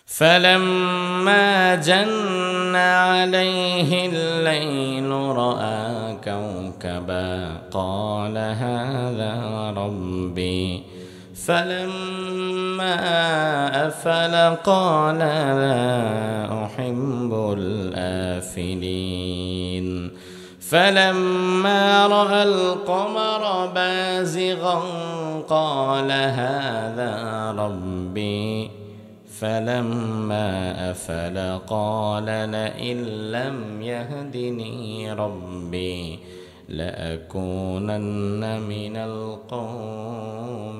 فلما جن عليه الليل رأى كوكبا قال هذا ربي فلما أفل قال لا أحب الآفلين فلما رأى القمر بازغا قال هذا ربي فلما أفل قال لئن لم يهدني ربي لأكونن من القوم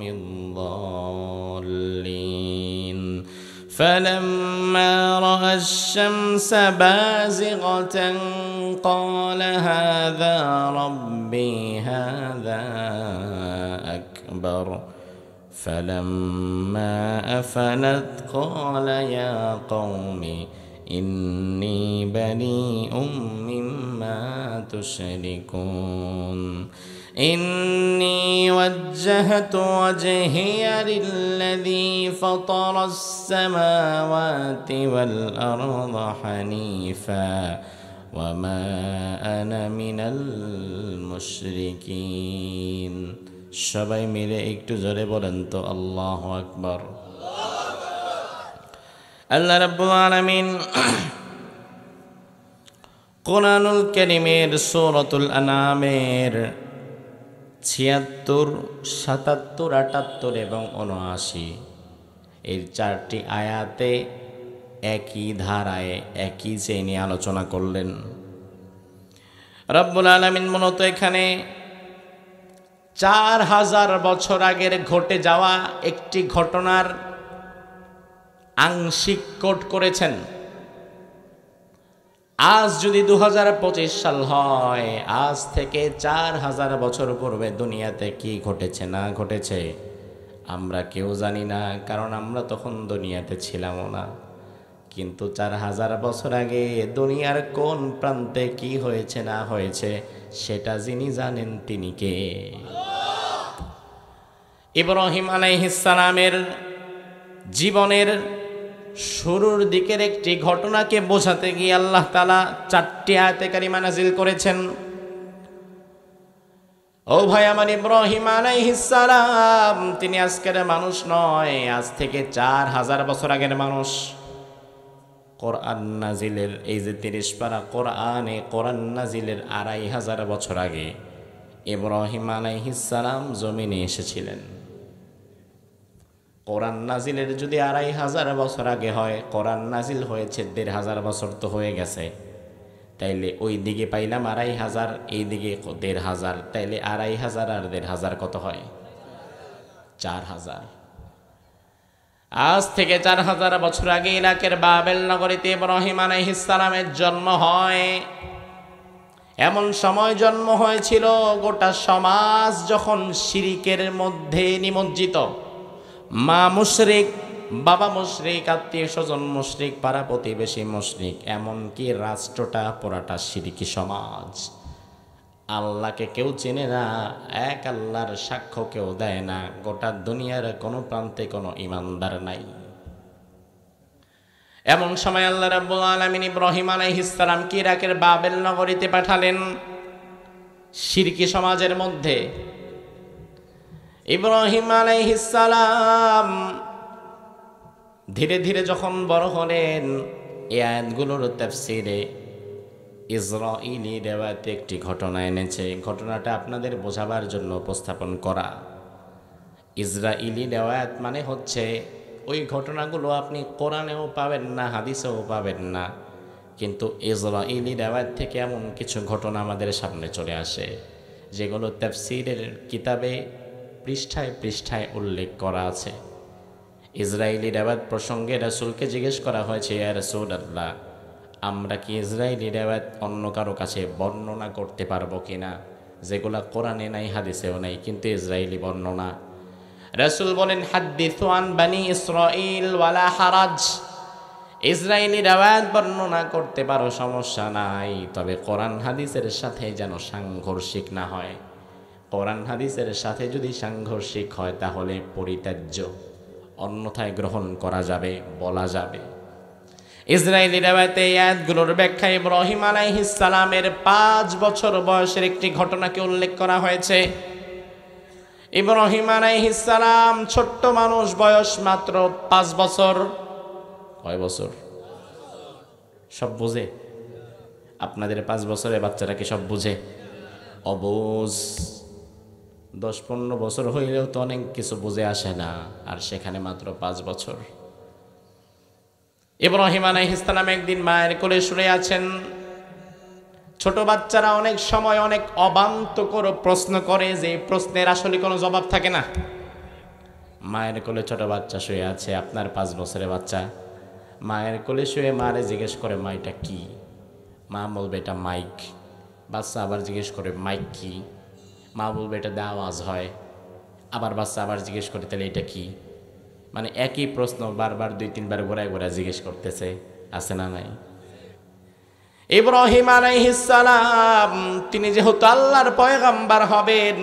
الضالين فلما رأى الشمس بازغة قال هذا ربي هذا أكبر فلما أفلت قال يا قوم إني بريء مما تشركون إني وجهت وجهي للذي فطر السماوات والأرض حنيفا وما أنا من المشركين সবাই মিলে একটু জোরে বলেন তো আল্লাহু আকবার। আল্লাহ রাব্বুল আলামিন কোরআনুল কারীমের সূরাতুল আনামের ৭৬, ৭৭, ৭৮ এবং ৭৯ এই ৪টি আয়াতে একই ধারায় একই চেইনে আলোচনা করলেন। রব্বুল আলামিন মূলত এখানে ৪,০০০ বছর আগের ঘটে যাওয়া একটি ঘটনার আংশিক কোট করেছেন। আজ যদি ২০২৫ সাল হয়, আজ থেকে ৪,০০০ বছর পূর্বে দুনিয়াতে কি ঘটেছে না ঘটেছে আমরা কেউ জানি না, কারণ আমরা তখন দুনিয়াতে ছিলামও না। কিন্তু ৪,০০০ বছর আগে দুনিয়ার কোন প্রান্তে কি হয়েছে না হয়েছে সেটা যিনি জানেন তিনি কে? ইব্রাহিম আলাইহিস সালামের জীবনের শুরুর দিকের একটি ঘটনাকে বোঝাতে গিয়ে আল্লাহ তাআলা ৪টি আয়াতে কারিমা নাজিল করেছেন। ও ভাই আমার, ইব্রাহিম আলাইহিস সালাম তিনি আজকের মানুষ নয়, আজ থেকে ৪,০০০ বছর আগের মানুষ। কোরআন নাজিলের এই যে ৩০ পারা কোরআনে কোরআন নাজিলের ২৫০০ বছর আগে ইব্রাহিম আলাইহিস সালাম জমিনে এসেছিলেন। কোরআন নাজিলের যদি ২৫০০ বছর আগে হয়, কোরআন নাজিল হয়েছে ১৫০০ বছর তো হয়ে গেছে, তাইলে ওই দিকে পাইলাম ২৫০০, এই দিকে ১৫০০, তাইলে ২৫০০ আর ১৫০০ কত হয়? ৪,০০০। আজ থেকে ৪,০০০ বছর আগে ইরাকের বাবেল নগরীতে ইব্রাহিম আলাইহিস সালামের জন্ম হয়। এমন সময় জন্ম হয়েছিল গোটা সমাজ যখন শিরিকের মধ্যে নিমজ্জিত। মা মুশরিক, বাবা মুশরিক, আত্মীয় স্বজন মুশরিক, পাড়া প্রতিবেশী মুশরিক, এমনকি রাষ্ট্রটা পুরাটা শিরিকি সমাজ। আল্লাহকে কেউ চেনে না, এক আল্লাহর সাক্ষ্য কেউ দেয় না, গোটা দুনিয়ার কোনো প্রান্তে কোনো ইমানদার নাই। এমন সময় আল্লাহ রাব্বুল আলামিন ইব্রাহিম আলাইহিস সালামকে ইরাকের বাবেল নগরীতে পাঠালেন শিরকি সমাজের মধ্যে। ইব্রাহিম আলাইহিস সালাম ধীরে ধীরে যখন বড় হলেন, এই আয়াতগুলোর তাফসীরে ইসরাঈলী রিওয়ায়াতে একটি ঘটনা এনেছে। ঘটনাটা আপনাদের বোঝাবার জন্য উপস্থাপন করা। ইসরাঈলী রিওয়ায়াত মানে হচ্ছে ওই ঘটনাগুলো আপনি কোরআনেও পাবেন না, হাদিসেও পাবেন না, কিন্তু ইসরাঈলী রিওয়ায়াত থেকে এমন কিছু ঘটনা আমাদের সামনে চলে আসে যেগুলো তাফসীরের কিতাবে পৃষ্ঠায় পৃষ্ঠায় উল্লেখ করা আছে। ইসরাঈলী রিওয়ায়াত প্রসঙ্গে রাসূলকে জিজ্ঞেস করা হয়েছে, ইয়া রাসূলুল্লাহ, আমরা কি ইসরাঈলী রিওয়ায়াত অন্য কারো কাছে বর্ণনা করতে পারবো কিনা, যেগুলা কোরআনে নাই, হাদিসেও নাই, কিন্তু ইসরাঈলী বর্ণনা? রাসূল বলেন, হাদ্দিসু আন বানি ইসরাঈল ওয়ালা হারাজ। ইসরাঈলী রিওয়ায়াত বর্ণনা করতে পারো, সমস্যা নাই, তবে কোরআন হাদিসের সাথে যেন সাংঘর্ষিক না হয়। কোরআন হাদিসের সাথে যদি সাংঘর্ষিক হয় তাহলে পরিত্যাজ্য, অন্যথায় গ্রহণ করা যাবে, বলা যাবে। ইসরায়েলি রিওয়ায়াতে এই আয়াতগুলোর ব্যাখ্যায় ইব্রাহিম আলাইহিস সালামের 5 বছর বয়সের একটি ঘটনাকে উল্লেখ করা হয়েছে। ইব্রাহিম আলাইহিস সালাম ছোট্ট মানুষ, বয়স মাত্র 5 বছর। কয় বছর? সব বুঝে? আপনাদের 5 বছরের বাচ্চারা কি সব বুঝে? অবুঝ। 10-15 বছর হইলেও তো অনেক কিছু বুঝে আসে না, আর সেখানে মাত্র 5 বছর। ইব্রাহিম আলাইহিস সালাম একদিন মায়ের কোলে শুয়ে আছেন। ছোট বাচ্চারা অনেক সময় অনেক অবান্তর প্রশ্ন করে, যে প্রশ্নের আসলে কোনো জবাব থাকে না। মায়ের কোলে ছোট বাচ্চা শুয়ে আছে, আপনার 5 বছরের বাচ্চা মায়ের কোলে শুয়ে মারে জিজ্ঞেস করে, মা এটা কি? মা বলবে এটা মাইক। বাচ্চা আবার জিজ্ঞেস করে মাইক কি? মা বলবে এটা দিয়ে আওয়াজ হয়। আবার বাচ্চা আবার জিজ্ঞেস করে তাহলে এটা কি? মানে একই প্রশ্ন বারবার 2-3 বার ঘোরায় ঘোরায় জিজ্ঞেস করতেছে, আছে না নাই? ইব্রাহিম আলাইহিস সালাম তিনি যেহেতু আল্লাহর পয়গম্বর হবেন,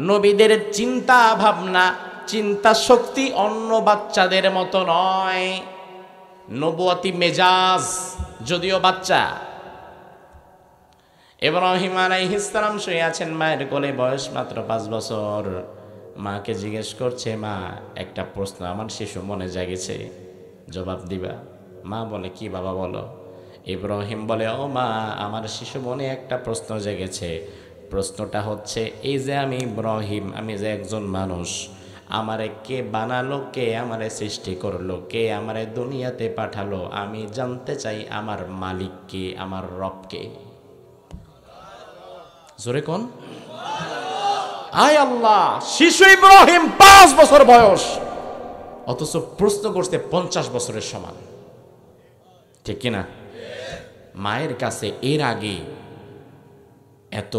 নবীদের চিন্তা ভাবনা, চিন্তা শক্তি অন্য বাচ্চাদের মতো নয়। নবুয়তি মেজাজ যদিও বাচ্চা। ইব্রাহিম আলাইহিস সালাম শুয়ে আছেন মায়ের কোলে, বয়স মাত্র 5 বছর। মাকে জিজ্ঞেস করছে, মা একটা প্রশ্ন আমার শিশু মনে জাগেছে, জবাব দিবা? মা বলে, কি বাবা বলো? ইব্রাহিম বলে, ও মা, আমার শিশু মনে একটা প্রশ্ন জেগেছে। প্রশ্নটা হচ্ছে এই যে আমি ইব্রাহিম, আমি যে একজন মানুষ, আমারে কে বানালো, কে আমারে সৃষ্টি করলো, কে আমারে দুনিয়াতে পাঠালো, আমি জানতে চাই আমার মালিক কে, আমার রব কে। জোরে কোন? আয় আল্লাহ! শিশু ইব্রাহিম 5 বছর বয়স, অথচ প্রশ্ন করতে 50 বছরের সমান। ঠিক কিনা? মায়ের কাছে এর আগে এত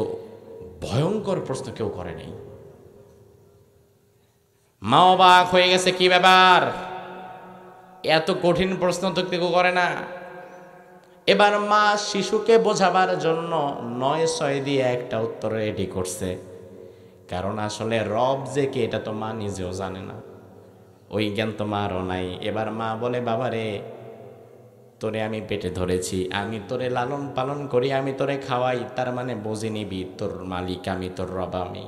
ভয়ঙ্কর প্রশ্ন কেউ করে নাই। মা অবাক হয়ে গেছে, কি ব্যাপার, এত কঠিন প্রশ্ন তো কেউ করে না। এবার মা শিশুকে বোঝাবার জন্য 9-6 দিয়ে একটা উত্তর রেডি করছে, কারণ আসলে রব যে কে এটা তো মা নিজেও জানে না, ওই জ্ঞান তো মারও নাই। এবার মা বলে, বাবারে, তোরে আমি পেটে ধরেছি, আমি তোরে লালন পালন করি, আমি তোরে খাওয়াই, তার মানে বুঝে নিবি তোর মালিক আমি, তোর রব আমি।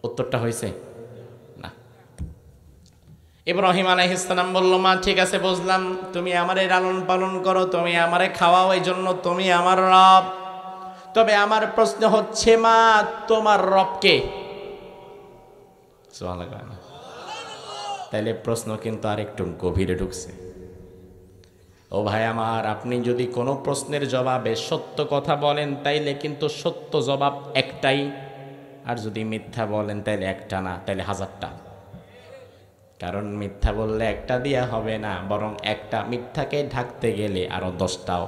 উত্তরটা হয়েছে না। ইব্রাহিম আলাইহিস সালাম বলল, মা ঠিক আছে বুঝলাম, তুমি আমারে লালন পালন করো, তুমি আমারে খাওয়াও, এই জন্য তুমি আমার রব। তবে আমার প্রশ্ন হচ্ছে, মা তোমার রব কে? সুবহানাল্লাহ। তাইলে প্রশ্ন কিন্তু আরেকটু গভীরে ঢুকছে। ও ভাই আমার, আপনি যদি কোনো প্রশ্নের জবাবে সত্য কথা বলেন তাইলে কিন্তু সত্য জবাব একটাই, আর যদি মিথ্যা বলেন তাইলে একটা না, তাইলে 1000টা। কারণ মিথ্যা বললে একটা দিয়া হবে না, বরং একটা মিথ্যাকে ঢাকতে গেলে আরো 10টাও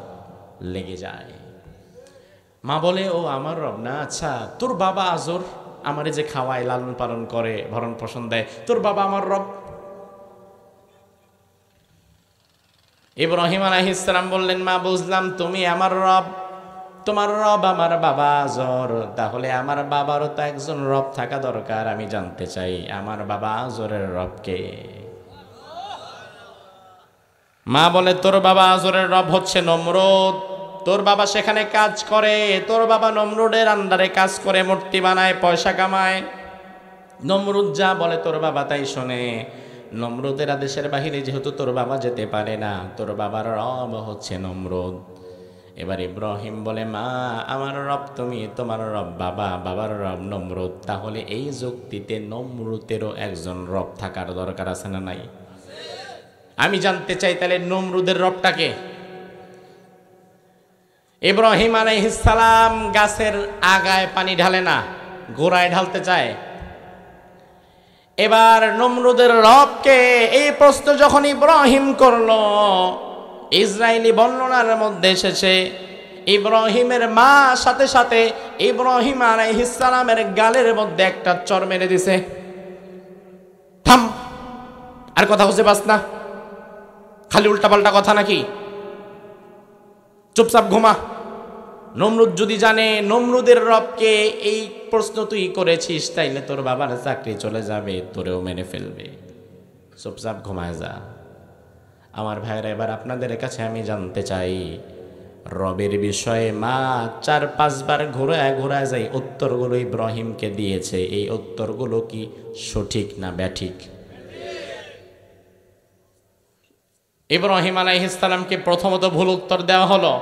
লেগে যায়। মা বলে, ও আমার রব না? আচ্ছা, তোর বাবা আজর আমারে যে খাওয়ায়, লালন পালন করে, ভরণ পোষণ দেয়, তোর বাবা আমার রব? ইব্রাহিম আলাইহিস সালাম বললেন, মা বুঝলাম তুমি আমার রব, তোমার রব আমার বাবা আজর, তাহলে আমার বাবারও তো একজন রব থাকা দরকার, আমি জানতে চাই আমার বাবা আজরের রব কে? মা বলে, তোর বাবা আজরের রব হচ্ছে নমরুদ, তোর বাবা সেখানে কাজ করে, তোর বাবা নমরুদের আন্ডারে কাজ করে, মূর্তি বানায়, পয়সা কামায়। নমরুদ যা বলে তোর বাবা তাই শোনে। নমরুদের আদেশের বাহিরে যেহেতু তোর বাবা যেতে পারে না, তোর বাবার রব হচ্ছে নমরুদ। এবার ইব্রাহিম বলে, মা আমার রব তুমি, তোমার রব বাবা, বাবার রব নমরুদ, তাহলে এই যুক্তিতে নমরুদেরও একজন রব থাকার দরকার আছে না নাই? আমি জানতে চাই তাহলে নমরুদের রবটাকে। ইব্রাহিম আলাইহিস সালাম গাছের আগায় পানি ঢালে না, গোড়ায় ঢালতে চায়। এবার নমরুদের রবকে এই প্রশ্ন যখন ইব্রাহিম করলো, ইসরায়েলি বর্ণনার মধ্যে এসেছে ইব্রাহিমের মা সাথে সাথে ইব্রাহিম আলাইহিস সালামের গালের মধ্যে একটা চর মেরে দিছে। থাম, আর কথা বুঝতে পাস না? খালি উল্টাপাল্টা কথা নাকি? চুপচাপ ঘুমা। নমরুদ যদি জানে নমরুদের রবকে এই প্রশ্ন তুই করেছিস, তাইলে তোর বাবার চাকরি চলে যাবে, তোরেও মেরে ফেলবে। চুপচাপ ঘুমায় যা। আমার ভাইরা, এবার আপনাদের কাছে আমি জানতে চাই, রবের বিষয়ে মা 4-5 বার ঘোরায় ঘোরায় যাই উত্তরগুলো ইব্রাহিমকে দিয়েছে, এই উত্তরগুলো কি সঠিক না ব্যাঠিক? ইব্রাহিম আলাইহিস সালামকে প্রথমত ভুল উত্তর দেওয়া হলো,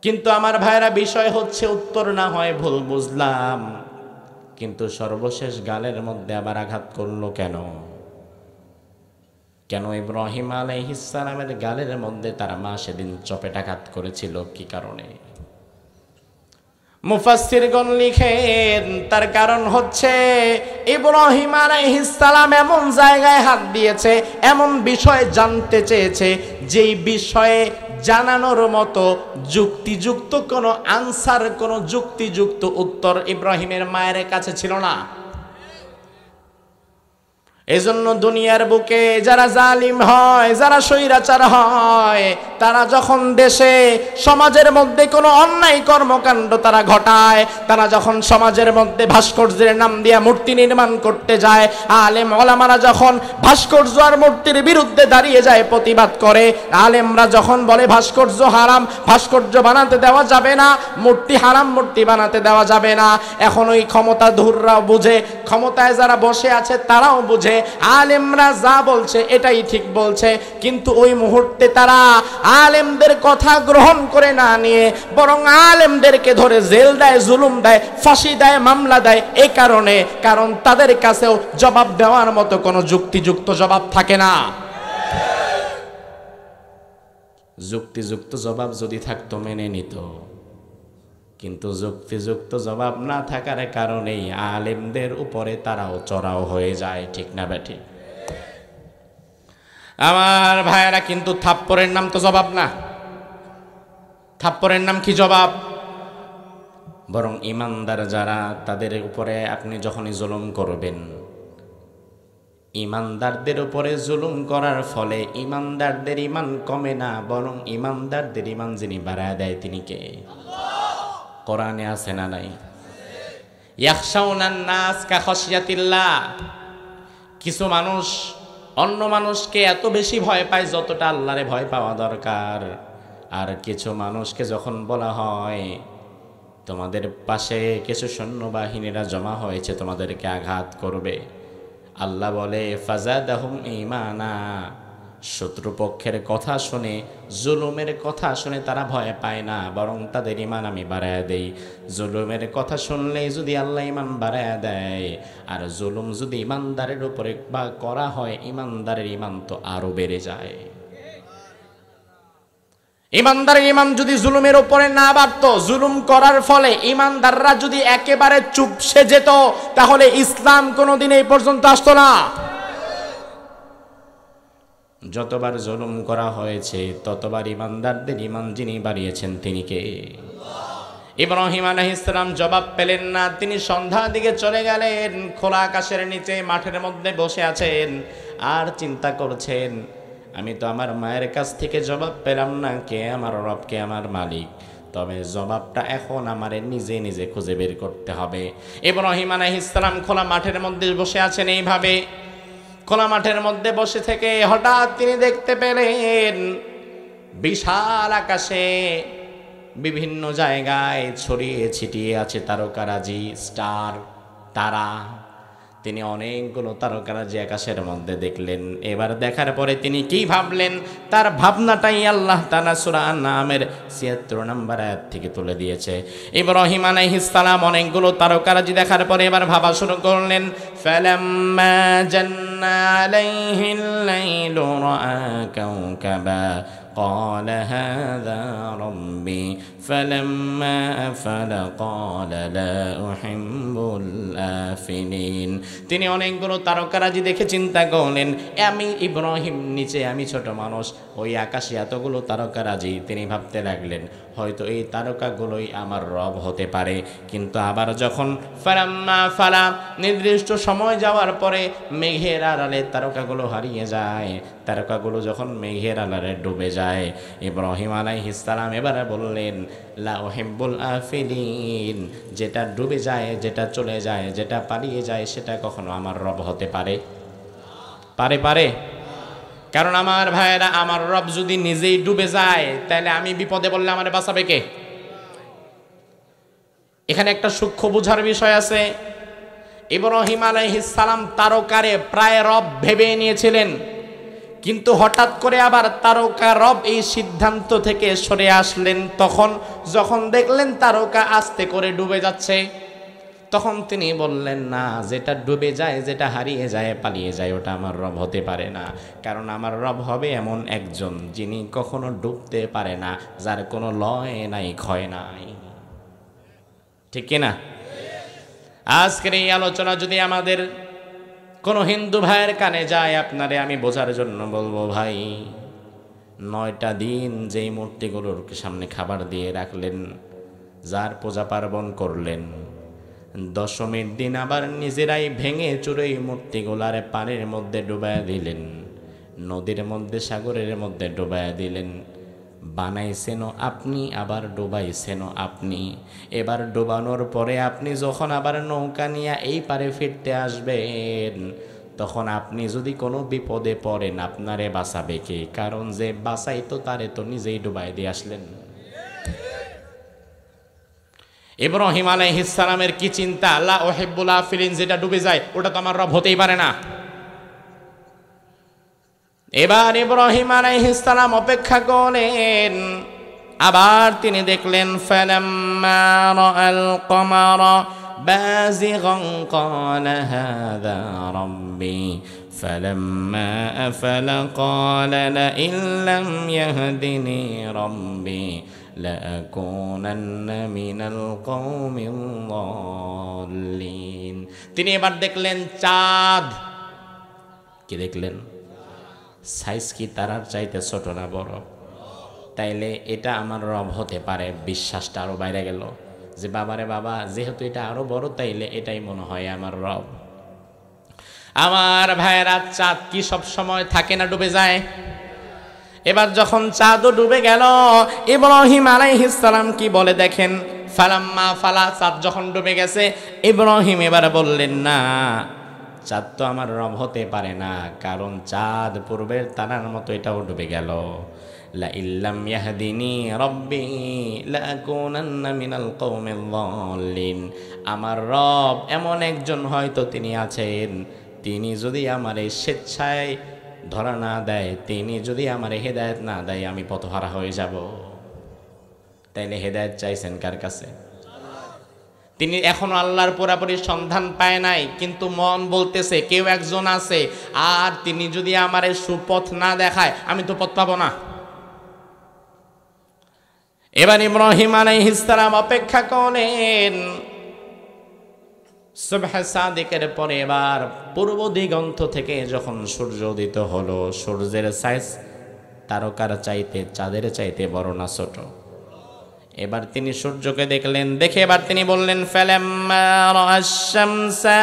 কিন্তু আমার ভাইরা বিষয় হচ্ছে উত্তর না হয় ভুল বুঝলাম, কিন্তু সর্বশেষ গালের মধ্যে আবার আঘাত করলো কেন? কেন ইব্রাহিম আলাইহিস সালামের গালের মধ্যে তার মা সেদিন চপেটাঘাত করেছিল কি কারণে? মুফাসসিরগণ লিখেন তার কারণ হচ্ছে ইব্রাহিম আলাইহিস সালাম এমন জায়গায় হাত দিয়েছে, এমন বিষয় জানতে চেয়েছে যেই বিষয়ে জানানোর মতো যুক্তিযুক্ত কোনো আনসার, কোনো যুক্তিযুক্ত উত্তর ইব্রাহিমের মায়ের কাছে ছিল না। এজন্য দুনিয়ার বুকে যারা জালিম হয়, যারা স্বৈরাচার হয়, তারা যখন দেশে সমাজের মধ্যে কোনো অন্যায় কর্মকাণ্ড তারা ঘটায়, তারা যখন সমাজের মধ্যে ভাস্কর্যের নাম দিয়ে মূর্তি নির্মাণ করতে যায়, আলেম ওলামারা যখন ভাস্কর্য আর মূর্তির বিরুদ্ধে দাঁড়িয়ে যায়, প্রতিবাদ করে, আলেমরা যখন বলে ভাস্কর্য হারাম, ভাস্কর্য বানাতে দেওয়া যাবে না, মূর্তি হারাম, মূর্তি বানাতে দেওয়া যাবে না, এখন ওই ক্ষমতা ধুররাও বুঝে, ক্ষমতায় যারা বসে আছে তারাও বুঝে আলেমরা যা বলছে এটাই ঠিক বলছে, কিন্তু ওই মুহূর্তে তারা আলেমদের কথা গ্রহণ করে না নিয়ে বরং আলেমদেরকে ধরে জেল দেয়, জুলুম দেয়, ফাঁসি দেয়, মামলা দেয়। এই কারণে, কারণ তাদের কাছেও জবাব দেওয়ার মতো কোনো যুক্তিযুক্ত জবাব থাকে না। যুক্তিযুক্ত জবাব যদি থাকতো মেনে নিত, কিন্তু যুক্তিযুক্ত জবাব না থাকার কারণেই আলেমদের উপরে তারাও চড়াও হয়ে যায়, ঠিক না বেঠিক? আমার ভাইয়েরা, কিন্তু থাপ্পড়ের নাম তো জবাব না। থাপ্পড়ের নাম কি জবাব? বরং ইমানদার যারা, তাদের উপরে আপনি যখনই জুলুম করবেন, ইমানদারদের উপরে জুলুম করার ফলে ইমানদারদের ইমান কমে না, বরং ইমানদারদের ইমান যিনি বাড়ায় দেয় তিনি কে? কোরআনে আছে না নাই? ইয়াখশাউনান নাস কা খাশিয়াতিল্লাহ। কিছু মানুষ অন্য মানুষকে এত বেশি ভয় পায় যতটা আল্লাহরে ভয় পাওয়া দরকার। আর কিছু মানুষকে যখন বলা হয় তোমাদের পাশে কিছু সৈন্যবাহিনীরা জমা হয়েছে, তোমাদেরকে আঘাত করবে, আল্লাহ বলে ফাজাদাহুম ঈমানা। শত্রুপক্ষের কথা শুনে, জুলুমের কথা শুনে তারা ভয় পায় না, বরং তাদের ইমান আমি বাড়ায় দেই। জুলুমের কথা শুনলেই যদি আল্লাহ ইমান বাড়ায় দেয়, আর জুলুম যদি ইমানদারের উপরে বা করা হয়, ইমানদারের ইমান তো আরো বেড়ে যায়। ইমানদারের ইমান যদি জুলুমের উপরে না বাড়তো, জুলুম করার ফলে ইমানদাররা যদি একেবারে চুপসে যেত, তাহলে ইসলাম কোনোদিন এই পর্যন্ত আসতো না। যতবার জুলুম করা হয়েছে ততবার ইমানদারদের ইমান যিনি বাড়িয়েছেন তিনি কে? ইব্রাহিম আলাইহিস সালাম জবাব পেলেন না। তিনি সন্ধ্যার দিকে চলে গেলেন, খোলা আকাশের নিচে মাঠের মধ্যে বসে আছেন আর চিন্তা করছেন, আমি তো আমার মায়ের কাছ থেকে জবাব পেলাম না, কে আমার রব, কে আমার মালিক, তবে জবাবটা এখন আমার নিজে নিজে খুঁজে বের করতে হবে। ইব্রাহিম আলাইহিস সালাম খোলা মাঠের মধ্যে বসে আছেন। এইভাবে খোলা মাঠের মধ্যে বসে থেকে হঠাৎ তিনি দেখতে পেলেন বিশাল আকাশে বিভিন্ন জায়গায় ছড়িয়ে ছিটিয়ে আছে তারকারাজি, স্টার, তারা। তিনি অনেকগুলো তারকারাজি আকাশের মধ্যে দেখলেন। এবার দেখার পরে তিনি কি ভাবলেন, তার ভাবনাটাই আল্লাহ তাআলা সূরা আন-নামের ৭৬ নম্বর আয়াত থেকে তুলে দিয়েছে। ইব্রাহিম আলাইহিস সালাম অনেকগুলো তারকারাজি দেখার পরে এবার ভাবা শুরু করলেন। ফালাম্মা জান্না আলাইহিল লাইলু রাআ কাওকাবা قال هذا ربي فلما أفل قال لا أحب الآفلين। তিনি অনেকগুলো তারকারাজি দেখে চিন্তা করলেন, আমি ইব্রাহিম নিচে, আমি ছোট মানুষ, ওই আকাশে এতগুলো তারকারাজি। তিনি ভাবতে লাগলেন হয়তো এই তারকাগুলোই আমার রব হতে পারে। কিন্তু আবার যখন ফালাম্মা ফালা, নির্দিষ্ট সময় যাওয়ার পরে মেঘের আড়ালে তারকাগুলো হারিয়ে যায়, তারকাগুলো যখন মেঘের আড়ালে ডুবে যায়, ইব্রাহিম আলাইহিস সালাম এবারে বললেন লা উহিব্বুল আফিলিন। যেটা ডুবে যায়, যেটা চলে যায়, যেটা পালিয়ে যায়, সেটা কখনো আমার রব হতে পারে? পারে? কারণ আমার ভাইয়েরা, আমার রব যদি নিজেই ডুবে যায় তাহলে আমি বিপদে বললে আমারে বাঁচাবে কে? এখানে একটা সূক্ষ্ম বোঝার বিষয় আছে। ইব্রাহিম আলাইহিস সালাম তারকারে প্রায় রব ভেবে নিয়েছিলেন, কিন্তু হঠাৎ করে আবার তারকা রব এই সিদ্ধান্ত থেকে সরে আসলেন। তখন যখন দেখলেন তারকা আস্তে করে ডুবে যাচ্ছে, তখন তিনি বললেন, না, যেটা ডুবে যায়, যেটা হারিয়ে যায়, পালিয়ে যায়, ওটা আমার রব হতে পারে না। কারণ আমার রব হবে এমন একজন যিনি কখনো ডুবতে পারে না, যার কোনো লয় নাই, ক্ষয় নাই। ঠিক কিনা? আজকের এই আলোচনা যদি আমাদের কোনো হিন্দু ভাইয়ের কানে যায়, আপনারে আমি বোঝার জন্য বলবো, ভাই, 9টা দিন যেই মূর্তিগুলোর সামনে খাবার দিয়ে রাখলেন, যার পূজা পার্বণ করলেন, 10মীর দিন আবার নিজেরাই ভেঙে চুরে মূর্তিগুলারে পানির মধ্যে ডুবাইয়া দিলেন, নদীর মধ্যে, সাগরের মধ্যে ডুবাইয়া দিলেন। বানাইছেন আপনি, আবার ডুবাইছেন আপনি। এবার ডুবানোর পরে আপনি যখন আবার নৌকা নিয়ে এই পারে ফিরতে আসবেন, তখন আপনি যদি কোনো বিপদে পড়েন, আপনারে বাঁচাবে কে? কারণ যে বাঁচাইতো তারে তো নিজেই ডুবাই দিয়ে আসলেন। ইব্রাহিম আলাইহিস সালামের কি চিন্তা, লা উহিব্বুল আফিলিন, যেটা ডুবে যায় ওটা তো আমার রব হতেই পারে না। এবার ইব্রাহিম আলাইহিস সালাম অপেক্ষা করলেন, আবার তিনি দেখলেন, ফালাম্মা রাআল কমারা বাযিগান ক্বালা হাযা রাব্বি ফালাম্মা আফলা ক্বালা লাইন লাম ইয়াহদিনি রাব্বি লাআকুনান্না মিনাল কওমিল যাল্লিন। তিনি এবার দেখলেন চাঁদ। কি দেখলেন? সাইজ কি তারার চাইতে ছোট না বড়? তাইলে এটা আমার রব হতে পারে। বিশ্বাসটা আরো বাইরে গেল যে বাবারে বাবা, যেহেতু এটা আরো বড়, তাইলে এটাই মনে হয় আমার রব। আমার ভাইয়েরা, চাঁদ কি সব সময় থাকে না, ডুবে যায়? এবার যখন চাঁদও ডুবে গেল, ইব্রাহিম আলাইহিস সালাম কি বলে দেখেন, ফালাম্মা ফালা, চাঁদ যখন ডুবে গেছে, ইব্রাহিম এবার বললেন, না, চাঁদ তো আমার রব হতে পারে না, কারণ চাঁদ পূর্বের তারার মতো এটাও ডুবে গেল। লা ইল্লাম ইয়াহদিনি রাব্বি লাআকুনান্না মিনাল কওমিল যাল্লিন। আমার রব এমন একজন হয়তো তিনি আছেন, তিনি যদি আমার এই স্বেচ্ছায় ধরা না দেয়, তিনি যদি আমার হেদায়েত না দেয়, আমি পথহারা হয়ে যাব। তাইলে হেদায়েত চাইছেন কার কাছে? তিনি এখনো আল্লাহর পুরাপুরি সন্ধান পায় নাই, কিন্তু মন বলতেছে কেউ একজন আছে, আর তিনি যদি আমার সুপথ না দেখায়, আমি তো পথ পাবো না। এবার ইব্রাহিম আলাইহিস সালাম অপেক্ষা করেন। সুবহে সাদিকের পরে এবার পূর্ব দিগন্ত থেকে যখন সূর্য উদিত হলো, সূর্যের সাইজ তারকার চাইতে, চাঁদের চাইতে বড় না ছোট? এবার তিনি সূর্যকে দেখলেন, দেখে এবার তিনি বললেন, ফালাম্মা রাআশ শামসা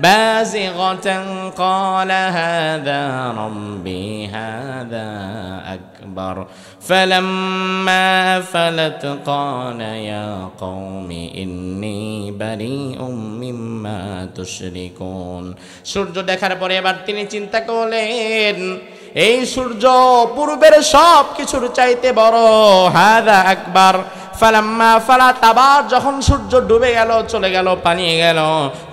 বাযিগাতান ক্বালা হাযা রাব্বি হাযা আকবার ফালাম্মা ফালাত ক্বালা ইয়া কওমি ইন্নী বারিউম মিম্মা তুশরিকুন। সূর্য দেখার পরে এবার তিনি চিন্তা করলেন, এই সূর্য পূর্বের সব কিছুর চাইতে বড়, হাযা আকবার। ফালাম্মা ফালাত, আবার যখন সূর্য ডুবে গেল, চলে গেল, পানিয়ে গেল,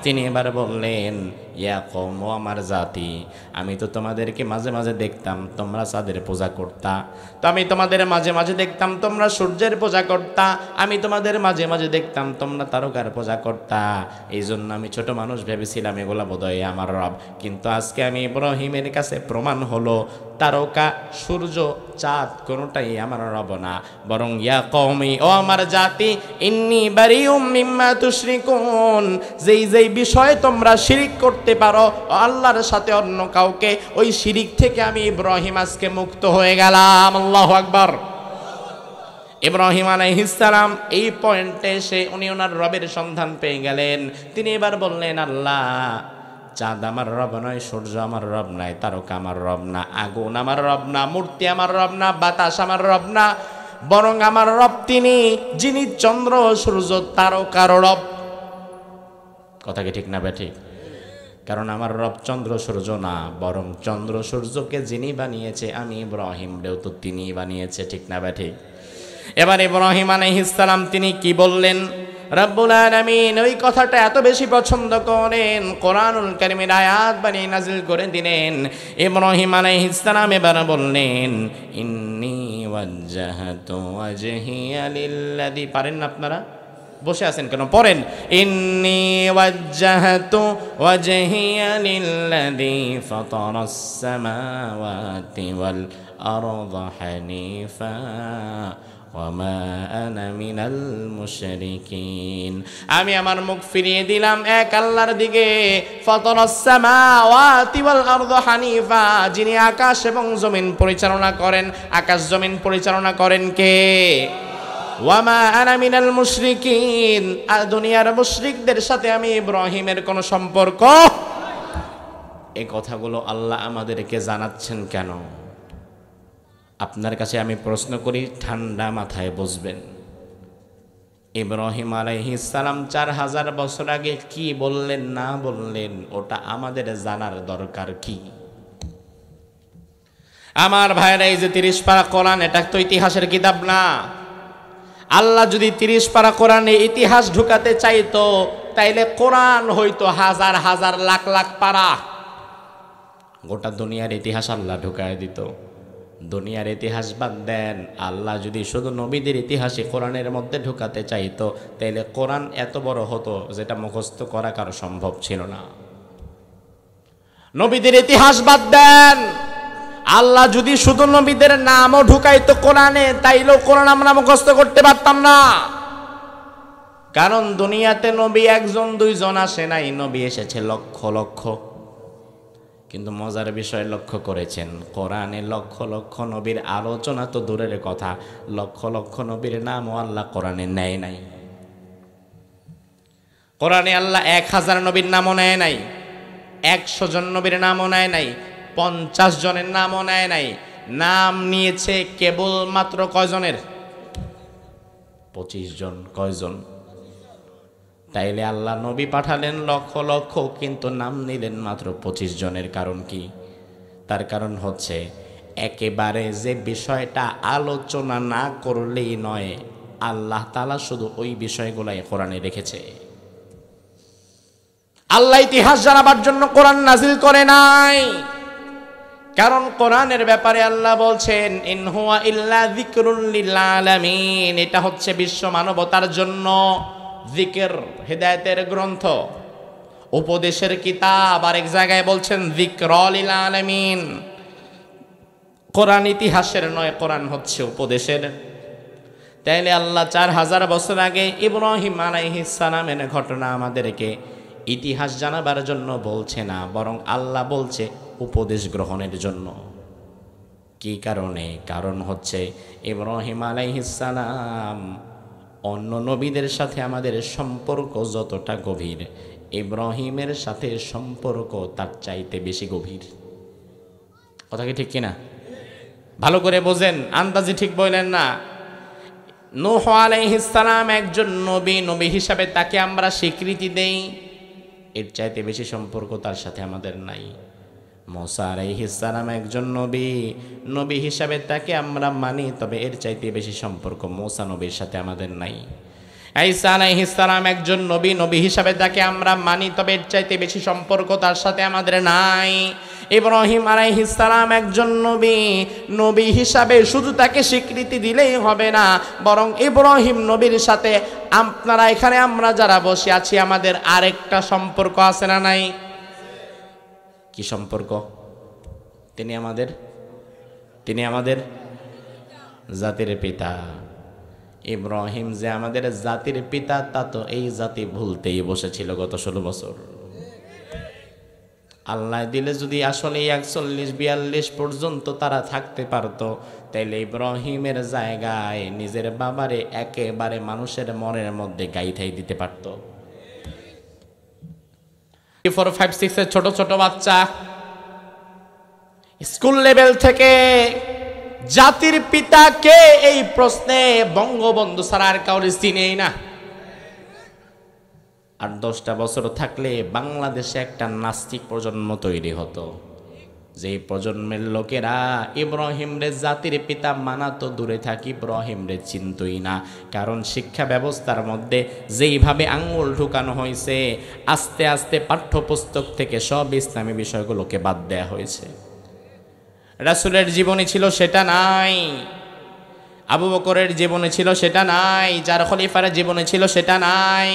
তিনি এবার বললেন, ইয়া কওম, ও আমার জাতি, আমি তো তোমাদেরকে মাঝে মাঝে দেখতাম তোমরা চাঁদের পূজা করতা, তো আমি তোমাদের মাঝে মাঝে দেখতাম তোমরা সূর্যের পূজা করতা, আমি তোমাদের মাঝে মাঝে দেখতাম তোমরা তারকার পূজা করতা। এই জন্য আমি ছোট মানুষ ভেবেছিলাম এগুলা বোধহয় আমার রব, কিন্তু আজকে আমি ইব্রাহিমের কাছে প্রমাণ হলো তারকা, সূর্য, চাঁদ কোনোটাই আমার রব না, বরং ইয়া কওমি, ও আমার জাতি, ইন্নী বারিউম মিম্মা তুশরিকুন, যেই যেই বিষয়ে তোমরা শিরিক করতে পারো আল্লাহর সাথে অন্য কাউকে, ওই শিরিক থেকে আমি ইব্রাহিম আজকে মুক্ত হয়ে গেলাম। আল্লাহু আকবার। ইব্রাহিম আলাইহিস সালাম এই পয়েন্টে এসে উনি ওনার রবের সন্ধান পেয়ে গেলেন। তিনি এবার বললেন, আল্লাহ, চাঁদ আমার রব নয়, সূর্য আমার রব নয়, তারকা আমার রব না, আগুন আমার রব না, মূর্তি আমার রব না, বাতাস আমার রব না, বরং আমার রব তিনি, যিনি চন্দ্র, সূর্য, তারকার রব। কথা কি ঠিক না বেঠিক? কারণ আমার রব চন্দ্র সূর্য না, বরং চন্দ্র সূর্যকে যিনি বানিয়েছে আমি ইব্রাহিমরেও তো তিনিই বানিয়েছে, ঠিক না ব্যাঠিক? এবার ইব্রাহিম আলাইহিস সালাম তিনি কি বললেন? রব্বুল আলামিন ওই কথাটা এত বেশি পছন্দ করেন, কোরআনুল কারীমের আয়াত বানিয়ে নাজিল করে দিলেন। ইব্রাহিম আলাইহিস সালাম এবার বললেন, ইন্নী ওয়াজ্জাহতু ওয়াজহিয়া লিল্লাযী, পারেন না আপনারা? বসে আছেন কেন? পড়েন, ইন্নী ওয়াজ্জাহতু ওয়াজহিয়া লিল্লাযী ফাতারাস সামাওয়াতি ওয়াল আরদা হানিফা ওয়ামা আনা মিনাল মুশরিকিন। আমি আমার মুখ ফিরিয়ে দিলাম এক আল্লাহর দিকে, ফাতারাস সামাওয়াতি ওয়াল আরদা হানিফা, যিনি আকাশ এবং জমিন পরিচালনা করেন। আকাশ জমিন পরিচালনা করেন কে? ওয়ামা আনা মিনাল মুশরিকিন, আর দুনিয়ার মুশরিকদের সাথে আমি ইব্রাহিমের কোনো সম্পর্ক। এই কথাগুলো আল্লাহ আমাদেরকে জানাচ্ছেন কেন? আপনার কাছে আমি প্রশ্ন করি, ঠান্ডা মাথায় বুঝবেন। ইব্রাহিম আলাইহিস সালাম 4000 বছর আগে কি বললেন না বললেন ওটা আমাদের জানার দরকার কি? আমার ভাইরা, এই যে 30 পারা কোরআন, এটা তো ইতিহাসের কিতাব না। আল্লাহ যদি 30 পারা কোরআনে ইতিহাস ঢুকাতে চাইতো, তাইলে কোরআন হইতো হাজার হাজার লাখ লাখ পারা, গোটা দুনিয়ার ইতিহাস আল্লাহ ঢুকায় দিত। দুনিয়ার ইতিহাস বাদ দেন, আল্লাহ যদি শুধু নবীদের ইতিহাসে কোরআনের মধ্যে ঢুকাতে চাইতো, তাইলে কোরআন এত বড় হতো যেটা মুখস্থ করা কারো সম্ভব ছিল না। নবীদের ইতিহাস বাদ দেন, আল্লাহ যদি শুধু নবীদের নামও ঢুকাইতো কোরআনে, তাইলেও কোরআন আমরা মুখস্থ করতে পারতাম না। কারণ দুনিয়াতে নবী 1 2 আসে নাই, নবী এসেছে লক্ষ লক্ষ। কিন্তু মজার বিষয় লক্ষ্য করেছেন, কোরআনে লক্ষ লক্ষ নবীর আলোচনা তো দূরের কথা, লক্ষ লক্ষ নবীর নামও আল্লাহ কোরআনে নেয় নাই। কোরআনে আল্লাহ 1000 নবীর নামও নেয় নাই, 100 জন নবীর নামও নেয় নাই, 50 জনের নামও নেয় নাই। নাম নিয়েছে কেবল মাত্র কয়জনের? 25 জন। কয়জন? তাইলে আল্লাহ নবী পাঠালেন লক্ষ লক্ষ, কিন্তু নাম নিলেন মাত্র 25 জনের। কারণ কি? তার কারণ হচ্ছে একেবারে যে বিষয়টা আলোচনা না করলেই নয়, আল্লাহ তাআলা শুধু ওই বিষয়গুলাই কোরআনে রেখেছে। আল্লাহ ইতিহাস জানাবার জন্য কোরআন নাজিল করে নাই। কারণ কোরআনের ব্যাপারে আল্লাহ বলছেন, ইন হুয়া ইল্লা যিকরুল লিল আলামিন, এটা হচ্ছে বিশ্ব মানবতার জন্য জিকির, হেদায়েতের গ্রন্থ, উপদেশের কিতাব। আর এক জায়গায় বলছেন যিকরুল লিল আলামিন। কোরআন ইতিহাসের নয়, কোরআন হচ্ছে উপদেশের। তাইলে আল্লাহ 4000 বছর আগে ইব্রাহিম আলাইহিস সালামের ঘটনা আমাদেরকে ইতিহাস জানাবার জন্য বলছে না, বরং আল্লাহ বলছে উপদেশ গ্রহণের জন্য। কি কারণে? কারণ হচ্ছে ইব্রাহিম আলাইহিস সালাম অন্য নবীদের সাথে আমাদের সম্পর্ক যতটা গভীর, ইব্রাহিমের সাথে সম্পর্ক তার চাইতে বেশি গভীর। কথা কি ঠিক কিনা? ভালো করে বোঝেন, আন্দাজি ঠিক বললেন না। নূহ আলাইহিস সালাম একজন নবী, নবী হিসাবে তাকে আমরা স্বীকৃতি দেই, এর চাইতে বেশি সম্পর্ক তার সাথে আমাদের নাই। মুসা আলাইহিস সালাম একজন নবী, নবী হিসাবে তাকে আমরা মানি, তবে এর চাইতে বেশি সম্পর্ক মুসা নবীর সাথে আমাদের নাই। ঈসা আলাইহিস সালাম একজন নবী, নবী হিসাবে তাকে আমরা মানি, তবে এর চাইতে বেশি সম্পর্ক তার সাথে আমাদের নাই। ইব্রাহিম আলাইহিস সালাম একজন নবী, নবী হিসাবে শুধু তাকে স্বীকৃতি দিলেই হবে না, বরং ইব্রাহিম নবীর সাথে আপনারা এখানে আমরা যারা বসে আছি, আমাদের আরেকটা সম্পর্ক আছে না নাই? কি সম্পর্ক? তিনি আমাদের জাতির পিতা। ইব্রাহিম যে আমাদের জাতির পিতা, তা তো এই জাতি ভুলতেই বসেছিল গত 16 বছর। আল্লাহ দিলে যদি আসলে 41-42 পর্যন্ত তারা থাকতে পারত, তাইলে ইব্রাহিমের জায়গায় নিজের বাবারে একেবারে মানুষের মনের মধ্যে গাইথাই দিতে পারত। 4, 5, 6 এর ছোট ছোট বাচ্চা স্কুল লেভেল থেকে জাতির পিতা কে এই প্রশ্নে বঙ্গবন্ধু ছাড়া আর কাউরে চিনেই না। 8-10টা বছর থাকলে বাংলাদেশে একটা নাস্তিক প্রজন্ম তৈরি হতো, যে প্রজন্মের লোকেরা ইব্রাহিম রে জাতির পিতা মানা তো দূরে থাকি, ইব্রাহিম রে চিনতই না। কারণ শিক্ষা ব্যবস্থার মধ্যে যেইভাবে আঙ্গুল ঢুকানো হয়েছে, আস্তে আস্তে পাঠ্যপুস্তক থেকে সব ইসলামী বিষয়গুলোকে বাদ দেয়া হয়েছে। রাসূলের জীবনী ছিল সেটা নাই, আবু বকরের জীবনী ছিল সেটা নাই, চার খলিফার জীবনী ছিল সেটা নাই।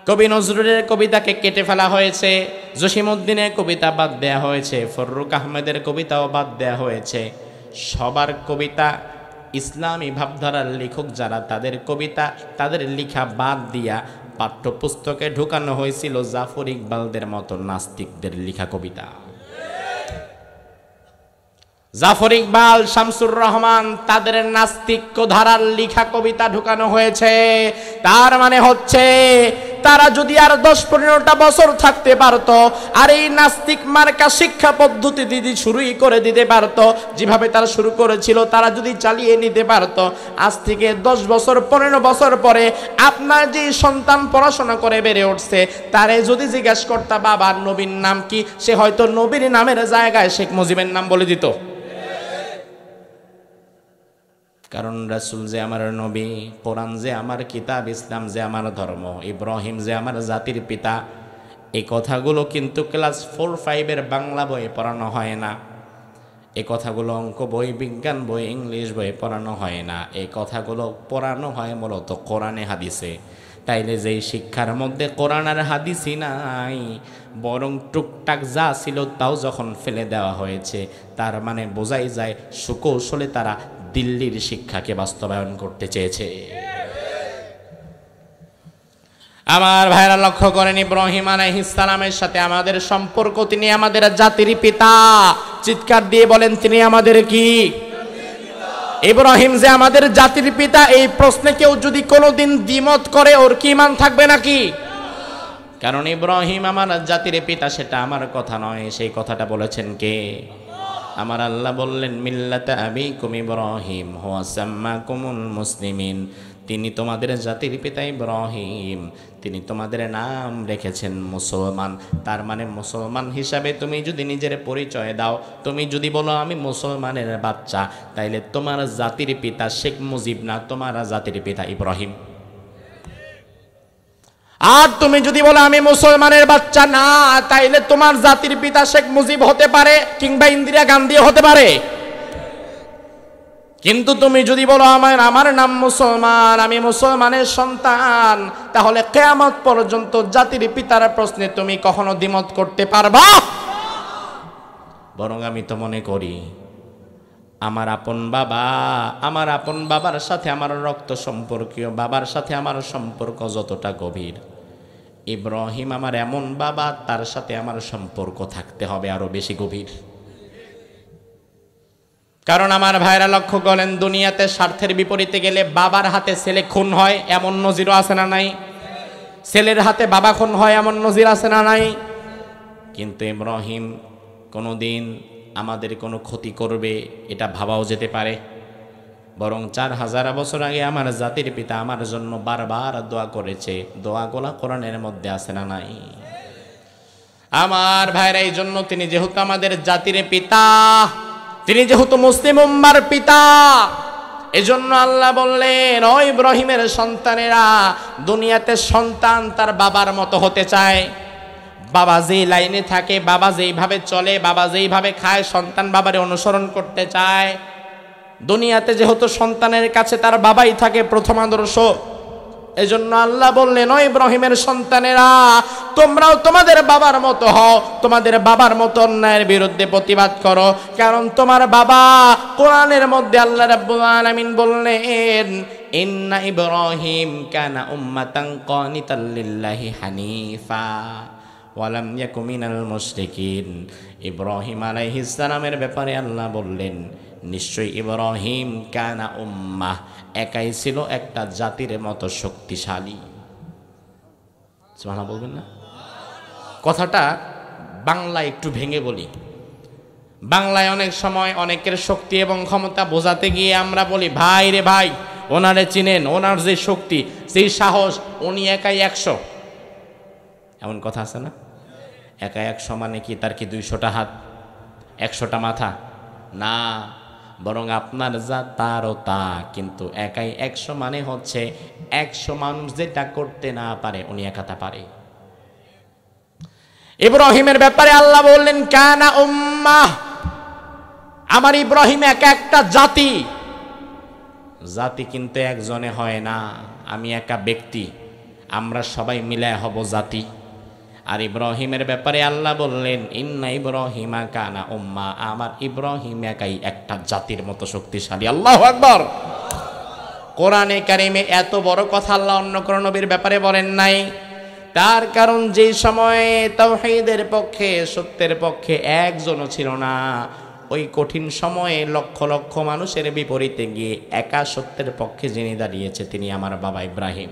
কবি নজরুলের কবিতাকে কেটে ফেলা হয়েছে, জসিমউদ্দিনের কবিতা বাদ দেয়া হয়েছে, ফররুখ আহমেদের কবিতাও বাদ দেয়া হয়েছে। সবার কবিতা, ইসলামী ভাবধারার লেখক যারা, তাদের কবিতা, তাদের লেখা বাদ দিয়া পাঠ্যপুস্তকে ঢুকানো হয়েছিল জাফর ইকবালদের মতো নাস্তিকদের লেখা কবিতা। জাফর ইকবাল, শামসুর রহমান, তাদের নাস্তিক্য ধারার লেখা কবিতা ঢুকানো হয়েছে। তার মানে হচ্ছে তারা যদি আর 10-15টা বছর থাকতে পারত, আর এই নাস্তিক মার্কা শিক্ষা পদ্ধতি দিদি শুরুই করে দিতে পারত, যেভাবে তারা শুরু করেছিল তারা যদি চালিয়ে নিতে পারত, আজ থেকে 10 বছর 15 বছর পরে আপনার যে সন্তান পড়াশোনা করে বেড়ে উঠছে, তারে যদি জিজ্ঞাসা করতা বাবার নবীর নাম কি, সে হয়তো নবীর নামের জায়গায় শেখ মুজিবের নাম বলে দিত। কারণ রাসূল যে আমার নবী, কোরআন যে আমার কিতাব, ইসলাম যে আমার ধর্ম, ইব্রাহিম যে আমার জাতির পিতা, এই কথাগুলো কিন্তু ক্লাস 4-5 বাংলা বইয়ে পড়ানো হয় না। এই কথাগুলো অঙ্ক বই, বিজ্ঞান বই, ইংলিশ বইয়ে পড়ানো হয় না। এই কথাগুলো পড়ানো হয় মূলত কোরআনে হাদিসে। তাইলে যেই শিক্ষার মধ্যে কোরআন আর হাদিসই নাই, বরং টুকটাক যা ছিল তাও যখন ফেলে দেওয়া হয়েছে, তার মানে বোঝাই যায় সুকৌশলে তারা দিল্লির শিক্ষাকে বাস্তবায়ন করতে চেয়েছে। আমার ভাইরা লক্ষ্য করেন, ইব্রাহিম আলাইহিস সালামের সাথে আমাদের সম্পর্ক, তিনি আমাদের জাতির পিতা। চিৎকার দিয়ে বলেন, তিনি আমাদের কি? ইব্রাহিম যে আমাদের জাতির পিতা, এই প্রশ্নে কেউ যদি কোনোদিন দ্বিমত করে, ওর কি ঈমান থাকবে নাকি? কারণ ইব্রাহিম আমার জাতির পিতা, সেটা আমার কথা নয়, সেই কথাটা বলেছেন কে? আমার আল্লাহ বললেন, মিল্লাতা আবিকুম ইব্রাহিম হুয়া সাম্মাকুমুল মুসলিমিন। তিনি তোমাদের জাতির পিতা ইব্রাহিম, তিনি তোমাদের নাম রেখেছেন মুসলমান। তার মানে মুসলমান হিসাবে তুমি যদি নিজের পরিচয় দাও, তুমি যদি বলো আমি মুসলমানের বাচ্চা, তাইলে তোমার জাতির পিতা শেখ মুজিব না, তোমার জাতির পিতা ইব্রাহিম। আর তুমি যদি বলো আমি মুসলমানের বাচ্চা না, তাইলে তোমার জাতির পিতা শেখ মুজিব হতে পারে, কিংবা ইন্দিরা গান্ধী হতে পারে। কিন্তু তুমি যদি বলো আমার নাম মুসলমান, আমি মুসলমানের সন্তান, তাহলে কিয়ামত পর্যন্ত জাতির পিতার প্রশ্নে তুমি কখনো দ্বিমত করতে পারবা? বরং আমি তো মনে করি আমার আপন বাবার সাথে আমার রক্ত সম্পর্কীয় বাবার সাথে আমার সম্পর্ক যতটা গভীর, ইব্রাহিম আমার এমন বাবা, তার সাথে আমার সম্পর্ক থাকতে হবে আরো বেশি গভীর। কারণ আমার ভাইরা লক্ষ্য করেন, দুনিয়াতে স্বার্থের বিপরীতে গেলে বাবার হাতে ছেলে খুন হয়, এমন নজিরও আছে না নাই? ছেলের হাতে বাবা খুন হয়, এমন নজির আছে না নাই? কিন্তু ইব্রাহিম কোনোদিন আমাদের কোনো ক্ষতি করবে এটা ভাবাও যেতে পারে। বরং 4000 বছর আগে আমার জাতির পিতা আমার জন্য বারবার দোয়া করেছে। দোয়াগুলা কোরআনের মধ্যে আছে না নাই? আমার ভাইরা, এই জন্য তিনি যেহেতু আমাদের জাতির পিতা, তিনি যেহেতু মুসলিম উম্মার পিতা, এজন্য আল্লাহ বললেন, ও ইব্রাহিমের সন্তানেরা, দুনিয়াতে সন্তান তার বাবার মতো হতে চায়। বাবা যেই লাইনে থাকে, বাবা যেইভাবে চলে, বাবা যেইভাবে খায়, সন্তান বাবারে অনুসরণ করতে চায়। দুনিয়াতে যেহেতু সন্তানের কাছে তার বাবাই থাকে প্রথম আদর্শ, এজন্য আল্লাহ বললেন, ও ইব্রাহিমের সন্তানেরা, তোমরাও তোমাদের বাবার মতো হও, তোমাদের বাবার মতো অন্যায়ের বিরুদ্ধে প্রতিবাদ করো। কারণ তোমার বাবা, কোরআনের মধ্যে আল্লাহ রাব্বুল আলামিন বললেন, ইন্না ইব্রাহিম কানা উম্মাতান কানিতাল লিল্লাহি হানিফা ওয়া লাম ইয়াকু মিনাল মুশরিকিন। ইব্রাহিম আলাইহিস সালামের ব্যাপারে আল্লাহ বললেন, নিশ্চয়ই ইব্রাহিম কানা উম্মাহ, একাই ছিল একটা জাতির মতো শক্তিশালী। সুবহানাল্লাহ বলবেন না? কথাটা বাংলায় একটু ভেঙে বলি। বাংলায় অনেক সময় অনেকের শক্তি এবং ক্ষমতা বোঝাতে গিয়ে আমরা বলি, ভাই রে ভাই, ওনারে চিনেন, ওনার যে শক্তি, সেই সাহস, উনি একাই 100। এমন কথা আছে না? একা 100 মানে কি তার কি 200টা হাত, 100টা মাথা? না, বরং আপনার যা তারও তা, কিন্তু একাই 100 মানে হচ্ছে 100 মানুষ যেটা করতে না পারে উনি একা তা পারে। ইব্রাহিমের ব্যাপারে আল্লাহ বললেন কানা উম্মাহ, আমার ইব্রাহিম একা একটা জাতি। জাতি কিন্তু একজনে হয় না, আমি একা ব্যক্তি, আমরা সবাই মিলে হব জাতি। আর ইব্রাহিমের ব্যাপারে আল্লাহ বললেন ইন্না ইব্রাহিমা কানা উম্মা, আমার ইব্রাহিম একাই একটা জাতির মতো শক্তিশালী। আল্লাহু আকবার। কোরআনে কারিমে এত বড় কথা আল্লাহ অন্য কোন নবীর ব্যাপারে বলেন নাই। তার কারণ যে সময়ে তাওহীদের পক্ষে, সত্যের পক্ষে একজনও ছিল না, ওই কঠিন সময়ে লক্ষ লক্ষ মানুষের বিপরীতে গিয়ে একা সত্যের পক্ষে যিনি দাঁড়িয়েছে তিনি আমার বাবা ইব্রাহিম,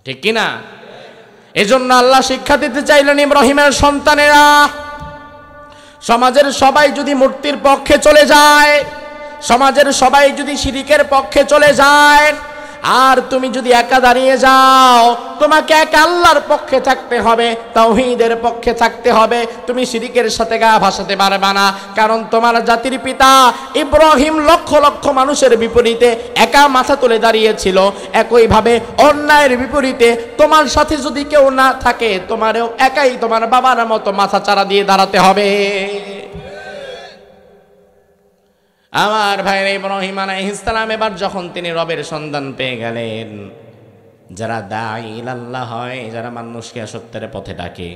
ঠিক কিনা? এজন্য আল্লাহ শিক্ষা দিতে চাইলেন ইব্রাহিমের সন্তানেরা, সমাজের সবাই যদি মূর্তির পক্ষে চলে যায়, সমাজের সবাই যদি শিরকের পক্ষে চলে যায়, আর তুমি যদি একা দাঁড়িয়ে যাও, তোমাকে একা আল্লাহর পক্ষে থাকতে হবে, তাওহীদের পক্ষে থাকতে হবে। তুমি শিরকের সাথে গা ভাসাতে পারবে না, কারণ তোমার জাতির পিতা ইব্রাহিম লক্ষ লক্ষ মানুষের বিপরীতে একা মাথা তুলে দাঁড়িয়েছিল। একইভাবে অন্যায়ের বিপরীতে তোমার সাথে যদি কেউ না থাকে, তোমারও একাই তোমার বাবার মতো মাথা চারা দিয়ে দাঁড়াতে হবে। আমার ভাইরা, ইব্রাহিম আলাইহিস সালাম এবার যখন তিনি রবের সন্ধান পেয়ে গেলেন, যারা দাঈ ইলাল্লাহ হয়, যারা মানুষকে সত্যের পথে ডাকে,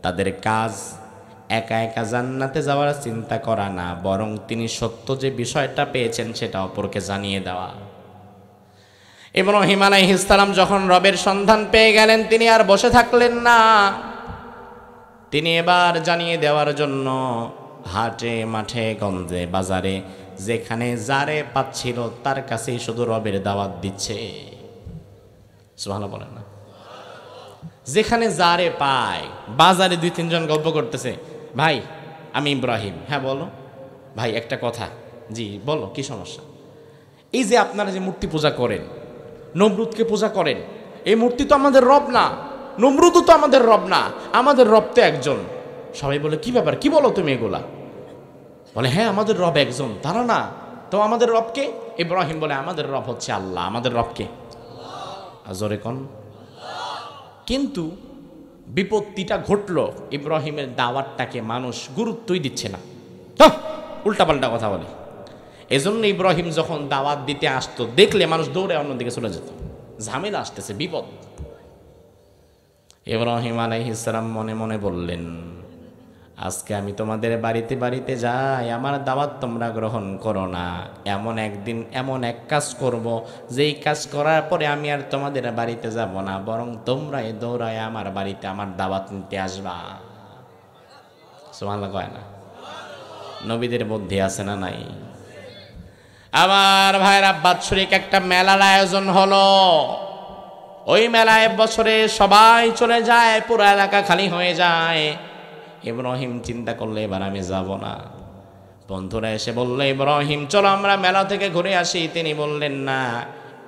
তাদের কাজ একা একা জান্নাতে যাওয়ার চিন্তা করা না, বরং তিনি সত্য যে বিষয়টা পেয়েছেন সেটা অপরকে জানিয়ে দেওয়া। ইব্রাহিম আলাইহিস সালাম যখন রবের সন্ধান পেয়ে গেলেন, তিনি আর বসে থাকলেন না, তিনি এবার জানিয়ে দেওয়ার জন্য হাটে মাঠে গঞ্জে বাজারে যেখানে যারে পাচ্ছিল তার কাছেই শুধু রবের দাওয়াত দিচ্ছে। সুবহানাল্লাহ বলেন না? যেখানে যারে পায়, বাজারে 2-3 জন গল্প করতেছে, ভাই আমি ইব্রাহিম। হ্যাঁ বলো ভাই, একটা কথা। জি বলো, কি সমস্যা? এই যে আপনারা যে মূর্তি পূজা করেন, নমরুদকে পূজা করেন, এই মূর্তি তো আমাদের রব না, নমরুদও তো আমাদের রব না, আমাদের রব তো একজন। সবাই বলে কি ব্যাপার, কি বলো তুমি এগুলা? বলে হ্যাঁ আমাদের রব একজন। তারা না তো আমাদের রবকে? ইব্রাহিম বলে আমাদের রব হচ্ছে আল্লাহ। আমাদের রবকে? জোরে কোন? কিন্তু বিপত্তিটা ঘটলো, ইব্রাহিমের দাওয়াতটাকে মানুষ গুরুত্বই দিচ্ছে না, উল্টাপাল্টা কথা বলে। এজন্য ইব্রাহিম যখন দাওয়াত দিতে আসতো, দেখলে মানুষ দৌড়ে অন্যদিকে চলে যেত, ঝামেলা আসতেছে, বিপদ। ইব্রাহিম আলাইহিস সালাম মনে মনে বললেন, আজকে আমি তোমাদের বাড়িতে বাড়িতে যাই, আমার দাওয়াত তোমরা গ্রহণ করো না, এমন একদিন এমন এক কাজ করব, যেই কাজ করার পরে আমি আর তোমাদের বাড়িতে যাব না, বরং তোমরাই দৌড়ায় আমার বাড়িতে আমার দাওয়াত নিতে আসবা। সুবহানাল্লাহ কয় না? নবীদের বুদ্ধি আছে না নাই? আমার ভাইরা, বাৎসরিক একটা মেলার আয়োজন হলো। ওই মেলায় বছরে সবাই চলে যায়, পুরো এলাকা খালি হয়ে যায়। ইব্রাহিম চিন্তা করলে এবার আমি যাব না। বন্ধুরা এসে বলল, ইব্রাহিম চলো আমরা মেলা থেকে ঘুরে আসি। তিনি বললেন না,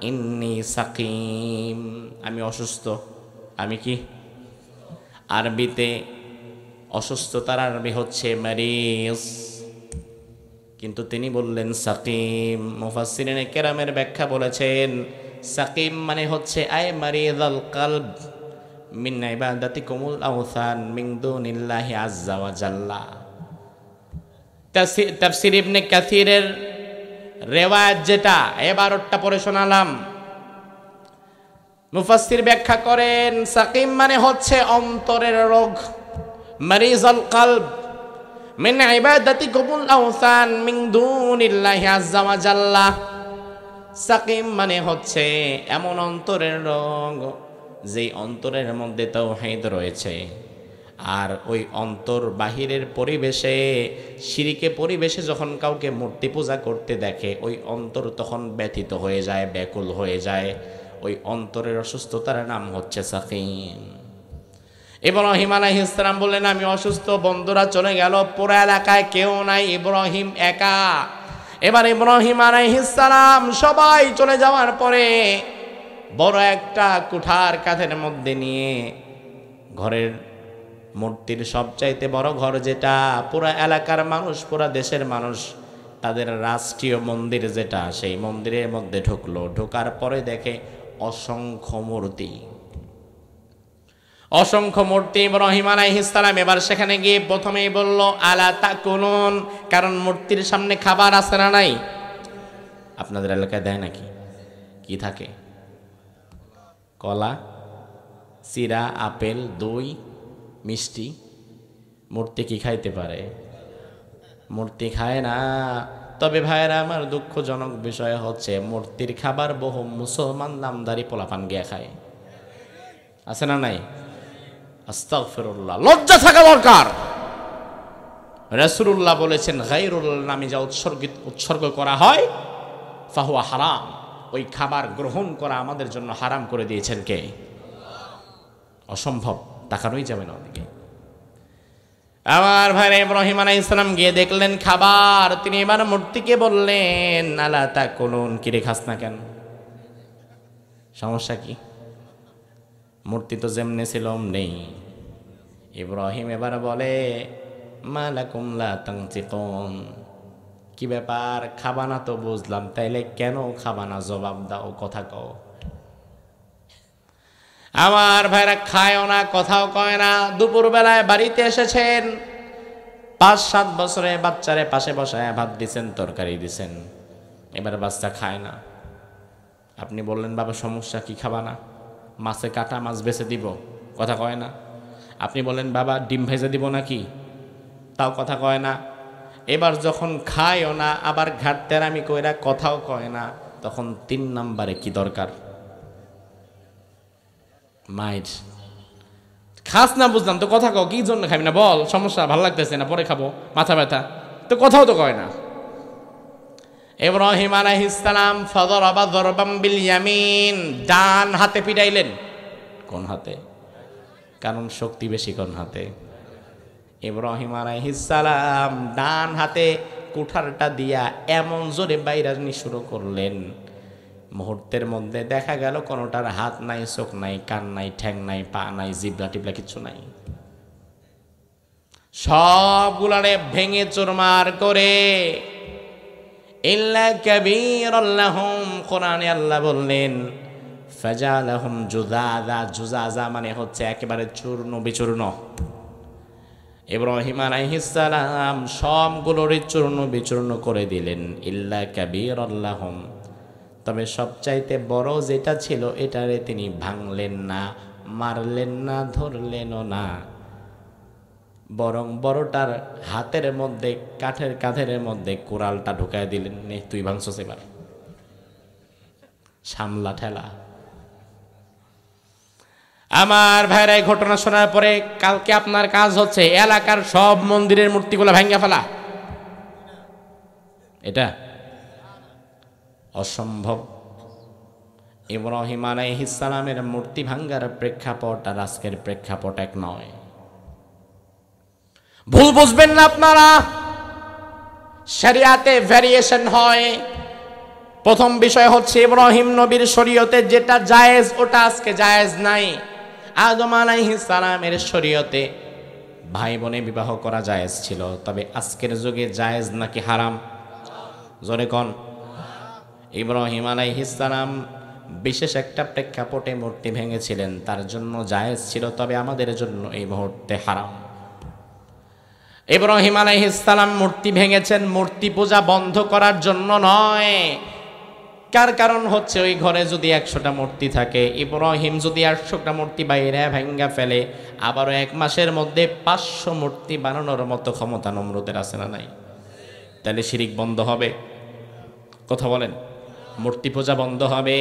ইন্নী সাকিম, আমি অসুস্থ। আমি কি? আরবিতে অসুস্থতার আরবি হচ্ছে মারিজ, কিন্তু তিনি বললেন সাকিম। মুফাসসিরিনে কেরামের ব্যাখ্যা বলেছেন, সাকিম মানে হচ্ছে আয় মারিদাল কলব মিন ইবাদাতিকুমুল আওসান মিন দুনিল্লাহি আযজা ওয়া জাল্লা। তাফসীর ইবনে কাসিরের রিওয়ায়াত যেটা, এবারটা পড়ে শোনালাম। মুফাসসির ব্যাখ্যা করেন, সাকিম মানে হচ্ছে অন্তরের রোগ, মারিজাল কলব মিন ইবাদাতিকুমুল আওসান মিন দুনিল্লাহি আযজা ওয়া জাল্লা। সাকিম মানে হচ্ছে এমন অন্তরের রোগ, যেই অন্তরের মধ্যে তাওহীদ রয়েছে, আর ওই অন্তর বাহিরের পরিবেশে, শিরকে পরিবেশে যখন কাউকে মূর্তি পূজা করতে দেখে, ওই অন্তর তখন ব্যথিত হয়ে যায়, ব্যাকুল হয়ে যায়। ওই অন্তরের অসুস্থতার নাম হচ্ছে সাকিম। ইব্রাহিম আলাইহিস সালাম বললেন, আমি অসুস্থ। বন্ধুরা চলে গেল, পুরো এলাকায় কেউ নাই, ইব্রাহিম একা। এবার ইব্রাহিম আলাইহিস সালাম সবাই চলে যাওয়ার পরে বড় একটা কুঠার কাঁধের মধ্যে নিয়ে ঘরের মূর্তির সবচাইতে বড় ঘর যেটা, পুরা এলাকার মানুষ, পুরা দেশের মানুষ, তাদের রাষ্ট্রীয় মন্দির যেটা, সেই মন্দিরের মধ্যে ঢুকলো। ঢোকার পরে দেখে অসংখ্য মূর্তি, অসংখ্য মূর্তি। ইব্রাহিম আলাইহিস সালাম এবার সেখানে গিয়ে প্রথমেই বলল আলা তাকুলুন, কারণ মূর্তির সামনে খাবার আছে না নাই? আপনাদের এলাকায় দেয় নাকি? কি থাকে? কলা, চিরা, আপেল, দই, মিষ্টি। মূর্তি কি খাইতে পারে? মূর্তি খায় না। তবে ভাইয়েরা আমার, দুঃখজনক বিষয় হচ্ছে মূর্তির খাবার বহু মুসলমান নামদারি পোলাপান গিয়া খায়। আছে না নাই? আস্তাগফিরুল্লাহ, লজ্জা থাকা দরকার। রাসূলুল্লাহ বলেছেন গায়রুল নামে যা উৎসর্গ করা হয় ফাহুয়া হারাম, ওই খাবার গ্রহণ করা আমাদের জন্য হারাম করে দিয়েছেন কে? অসম্ভব, তাকানোই যাবে না ওদিকে। আমার ভাই ইব্রাহিম আলাইহিস সালাম গিয়ে দেখলেন খাবার। তিনি এবার মূর্তিকে বললেন আলা তাকুলুন, কিরে খাস না কেন? সমস্যা কি? মূর্তি তো যেমনে ছিল নেই। ইব্রাহিম এবার বলে মা লাকুম লা তানতিকুন, কি ব্যাপার? খাবানা তো বুঝলাম, তাইলে কেন খাবানা? জবাব দাও, কথা কও। আমার ভাইরা খায়ও না, কথাও কয় না। দুপুর বেলায় বাড়িতে এসেছেন, 5-7 বছরে বাচ্চারে পাশে বসায় ভাত দিছেন, তরকারি দিছেন, এবার বাচ্চা খায় না। আপনি বললেন বাবা সমস্যা কি, খাবা না? মাছে কাটা মাছ বেছে দিব, কথা কয় না। আপনি বললেন বাবা ডিম ভেজে দিব নাকি, তাও কথা কয় না। এবার যখন খায়ও না, আবার ঘাটতেরামি কইরা কথাও কয় না, তখন 3 নম্বরে কি দরকার? মাইর। খাস না বুঝলাম তো, কথা কও, কি জন্য খাবি না বল, সমস্যা, ভালো লাগতেছে না, পরে খাবো, মাথা ব্যথা, তো কথাও তো কয় না। ইব্রাহিম আলাইহিস সালাম ফাদরাবা দরবাম বিল ইয়ামিন, ডান হাতে পিটাইলেন। কোন হাতে? কারণ শক্তি বেশি কোন হাতে? ইব্রাহিম আলাইহিস সালাম ডান হাতে কুঠারটা দিয়া এমন জোরে বাইরানি শুরু করলেন, মুহূর্তের মধ্যে দেখা গেল কোনোটার হাত নাই, চোখ নাই, কান নাই, ঠ্যাং নাই, পা নাই, জিবলা টিবলা কিচ্ছু নাই। সবগুলারে ভেঙে চুরমার করে ইল্লা কাবীরাল লাহুম, কোরআনে আল্লাহ বললেন ফাজালাহুম জুযাযা। জুযাযা মানে হচ্ছে একেবারে চূর্ণ বিচূর্ণ। ইব্রাহিম আলাইহিস সালাম সবগুলোরে চূর্ণ বিচূর্ণ করে দিলেন। ইল্লা কাবীরাল লাহুম, তবে সবচাইতে বড় যেটা ছিল এটারে তিনি ভাঙলেন না, মারলেন না, ধরলেনও না, বরং বড়টার হাতের মধ্যে, কাঠের কাঁধের মধ্যে কোরালটা ঢুকায় দিলেন। নে তুই ভাঙছস, এবার সামলা ঠেলা। আমার ভাইরা এই ঘটনা শোনার পরে কালকে আপনার কাজ হচ্ছে এলাকার সব মন্দিরের মূর্তিগুলো ভাঙিয়ে ফেলা। এটা অসম্ভব। ইব্রাহিম আলাইহিস সালামের মূর্তি ভাঙ্গার প্রেক্ষাপট আর আজকের প্রেক্ষাপট এক নয়। ভুল বুঝবেন না আপনারা, শরিয়াতে ভেরিয়েশন হয়। প্রথম বিষয় হচ্ছে ইব্রাহিম নবীর শরীয়তে যেটা জায়েজ ওটা আজকে জায়েজ নাই। আদম আলাইহিস সালামের শরীয়তে ভাই বোনে বিবাহ করা জায়েজ ছিল, তবে আজকের যুগে জায়েজ নাকি হারাম? জোরে কোন। ইব্রাহিম আলাইহিস সালাম বিশেষ একটা প্রেক্ষাপটে মূর্তি ভেঙেছিলেন, তার জন্য জায়েজ ছিল, তবে আমাদের জন্য এই মুহূর্তে হারাম। ইব্রাহিম আলাইহিস সালাম মূর্তি ভেঙেছেন মূর্তি পূজা বন্ধ করার জন্য নয়। কারণ হচ্ছে ওই ঘরে যদি 100টা মূর্তি থাকে, ইব্রাহিম যদি 100টা মূর্তি বাইরে ভাঙ্গা ফেলে, আবারও 1 মাসের মধ্যে 500 মূর্তি বানানোর মতো ক্ষমতা নমরুদের আছে না নাই? তাহলে শিরিক বন্ধ হবে? কথা বলেন, মূর্তি পূজা বন্ধ হবে।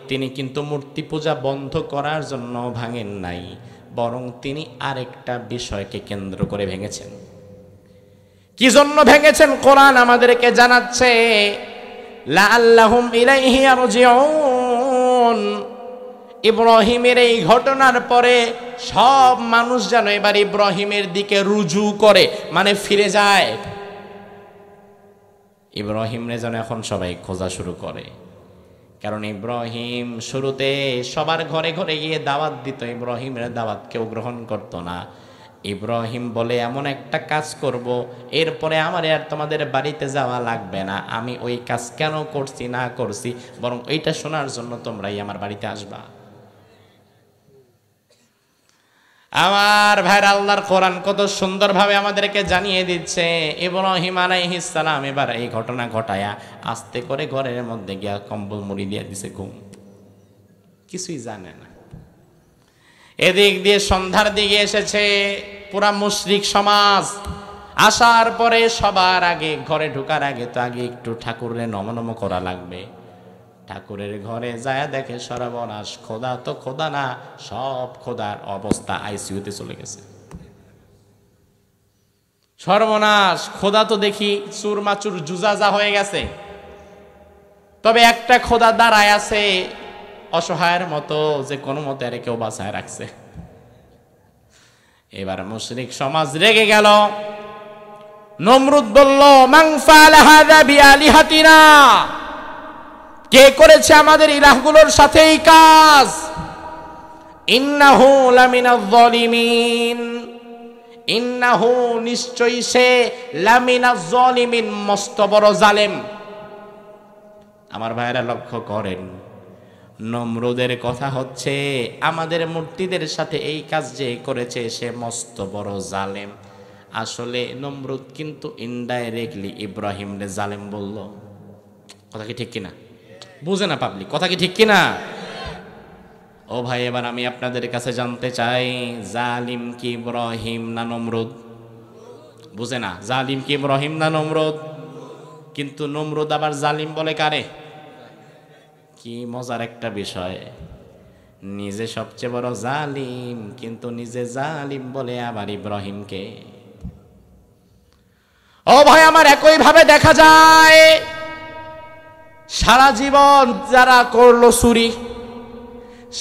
তিনি কিন্তু মূর্তি পূজা বন্ধ করার জন্য ভাঙেন নাই, বরং তিনি আরেকটা বিষয়কে কেন্দ্র করে ভেঙেছেন। কি জন্য ভেঙেছেন কোরআন আমাদেরকে জানাচ্ছে, লাআল্লাহুম ইলাইহি ইয়ারজিউন। ইব্রাহিমের এই ঘটনার পরে সব মানুষ যেন এবার ইব্রাহিমের দিকে রুজু করে, মানে ফিরে যায়। ইব্রাহিমরে যেন এখন সবাই খোঁজা শুরু করে। কারণ ইব্রাহিম শুরুতে সবার ঘরে ঘরে গিয়ে দাওয়াত দিত, ইব্রাহিমের দাওয়াত কেউ গ্রহণ করতো না। ইব্রাহিম বলে এমন একটা কাজ করব, এরপরে আমার আর তোমাদের বাড়িতে যাওয়া লাগবে না। আমি ওই কাজ কেন করছি না করছি, বরং এইটা শোনার জন্য তোমরাই আমার বাড়িতে আসবা। আমার ভাইরা, আল্লাহর কোরআন কত সুন্দরভাবে আমাদেরকে জানিয়ে দিচ্ছে। ইব্রাহিম আলাইহিস সালাম এবার এই ঘটনা ঘটায়া আস্তে করে ঘরের মধ্যে গিয়া কম্বল মুড়ি দিয়ে দিছে, ঘুম, কিছুই জানে না। এদিক দিয়ে সন্ধ্যার দিকে এসেছে পুরা মুশরিক সমাজ। আসার পরে সবার আগে ঘরে ঢোকার আগে তো আগে একটু ঠাকুরের নম করা লাগবে। ঠাকুরের ঘরে যায় দেখে সর্বনাশ, খোদা তো খোদা না, সব খোদার অবস্থা আইসিইউতে চলে গেছে। সর্বনাশ, খোদা তো দেখি চুরমাচুর জুজাজা হয়ে গেছে, তবে একটা খোদা দাঁড়ায় আছে অসহায়ের মতো, যে কোনো মতে আর কেউ বাঁচায় রাখছে। এবার মুশরিক সমাজ রেগে গেল। নমরুদ বলল, মান ফাআলা হাযা বিআলিহাতিনা, কে করেছে আমাদের ইলাহগুলোর সাথে এই কাজ? ইন্নাহু লামিনাজ যালিমিন, ইন্নাহু নিশ্চয়ই সে লামিনাজ যালিমিন, মস্ত বড় জালেম। আমার ভাইরা লক্ষ্য করেন, নমরুদের কথা হচ্ছে আমাদের মূর্তিদের সাথে এই কাজ যে করেছে সে মস্ত বড় জালেম। আসলে নমরুদ কিন্তু ইনডাইরেক্টলি ইব্রাহিমরে জালেম বলল। কথা কি ঠিক কিনা? বুঝে না পাবলিক, কথা কি ঠিক কিনা? ও ভাই, এবার আমি আপনাদের কাছে জানতে চাই, জালিম কি ইব্রাহিম না নমরুদ? বুঝে না, জালিম কি ইব্রাহিম না নমরুদ? কিন্তু নমরুদ আবার জালিম বলে কারে? কি মজার একটা বিষয়, নিজে সবচেয়ে বড় জালিম, কিন্তু নিজে জালিম বলে আবার ইব্রাহিমকে। ও ভাই আমার, একই ভাবে দেখা যায় সারা জীবন যারা করলো চুরি,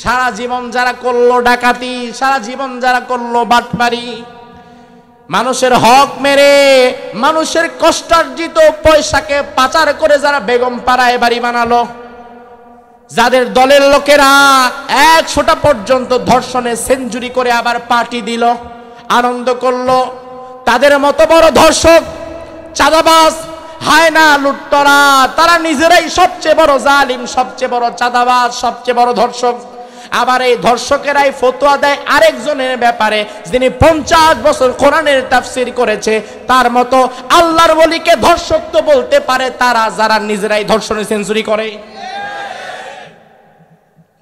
সারা জীবন যারা করলো ডাকাতি, সারা জীবন যারা করলো বাটপারি, মানুষের হক মেরে মানুষের কষ্টার্জিত পয়সাকে পাচার করে যারা বেগম পাড়ায় বাড়ি বানালো, যাদের দলের লোকেরা 100টা পর্যন্ত ধর্ষণে সেঞ্চুরি করে আবার পার্টি দিল, আনন্দ করলো, তাদের মতো বড় ধর্ষক, চাঁদাবাজ, হায়না, লুটতরা, তারা নিজেরাই সবচেয়ে বড় জালিম, সবচেয়ে বড় চাঁদাবাজ, সবচেয়ে বড় ধর্ষক। আবার এই ধর্ষকেরাই ফতোয়া দেয় আরেকজনের ব্যাপারে, যিনি 50 বছর কোরআনের তাফসীর করেছে, তার মতো আল্লাহর ওলিকে ধর্ষক তো বলতে পারে তারা যারা নিজেরাই ধর্ষণে সেঞ্চুরি করে।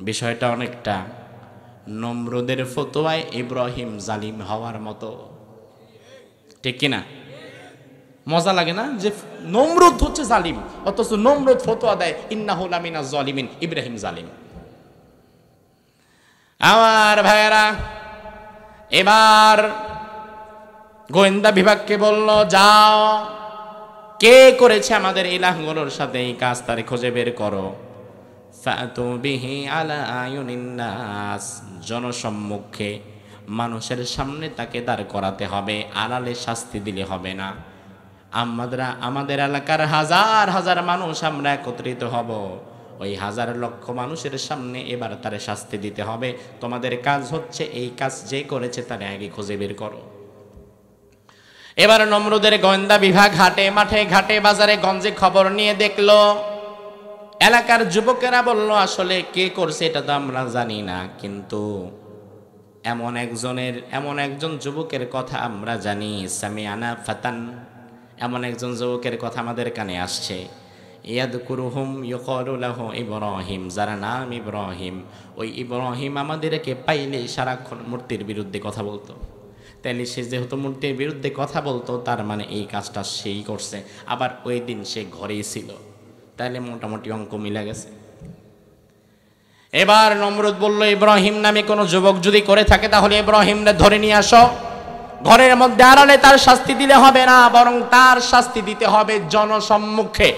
বিষয়টা অনেকটা নমরুদের ফতোয়ায় ইব্রাহিম জালিম হওয়ার মতো, ঠিক কিনা? মজা লাগে না যে নমরুদ হচ্ছে জালিম, অথচ নমরুদ ফতোয়া দেয় ইন্নাহু লামিনাজ যালিমিন, ইব্রাহিম জালিম। আমার ভাইয়েরা, এবার গোয়েন্দা বিভাগকে বলল, যাও, কে করেছে আমাদের ইলাহগুলোর সাথে এই কাজ তারে খুঁজে বের করো। ফাতু বিহি আলা আয়ুনিন নাস, জনসম্মুখে মানুষের সামনে তাকে দাঁড় করাতে হবে, আড়ালে শাস্তি দিলে হবে না। আমাদের এলাকার হাজার হাজার মানুষ আমরা একত্রিত হব, ওই হাজার লক্ষ মানুষের সামনে এবার তারে শাস্তি দিতে হবে। তোমাদের কাজ হচ্ছে এই কাজ যে করেছে তারে আগে খুঁজে বের করো। এবার নমরুদের গোয়েন্দা বিভাগ হাটে মাঠে ঘাটে বাজারে গঞ্জে খবর নিয়ে দেখলো, এলাকার যুবকেরা বলল, আসলে কে করছে এটা তো আমরা জানি না, কিন্তু এমন একজন যুবকের কথা আমরা জানি, সামিআনা ফাতান, এমন একজন যুবকের কথা আমাদের কানে আসছে, ইয়াদকুরুহুম ইউকালু লাহু ইব্রাহিম, যার নাম ইব্রাহিম। ওই ইব্রাহিম আমাদেরকে পাইলে সারাক্ষণ মূর্তির বিরুদ্ধে কথা বলতো। তাইলে সে যেহেতু মূর্তির বিরুদ্ধে কথা বলতো, তার মানে এই কাজটা সেই করছে, আবার ওই দিন সে ঘরেই ছিল, তাইলে মোটামুটি অঙ্ক মিলে গেছে। এবার নমরুদ বলল, ইব্রাহিম নামে কোনো যুবক যদি করে থাকে তাহলে ইব্রাহিমকে ধরে নিয়ে আসো। ঘরের মধ্যে আড়ালে তার শাস্তি দিলে হবে না, বরং তার শাস্তি দিতে হবে জনসম্মুখে।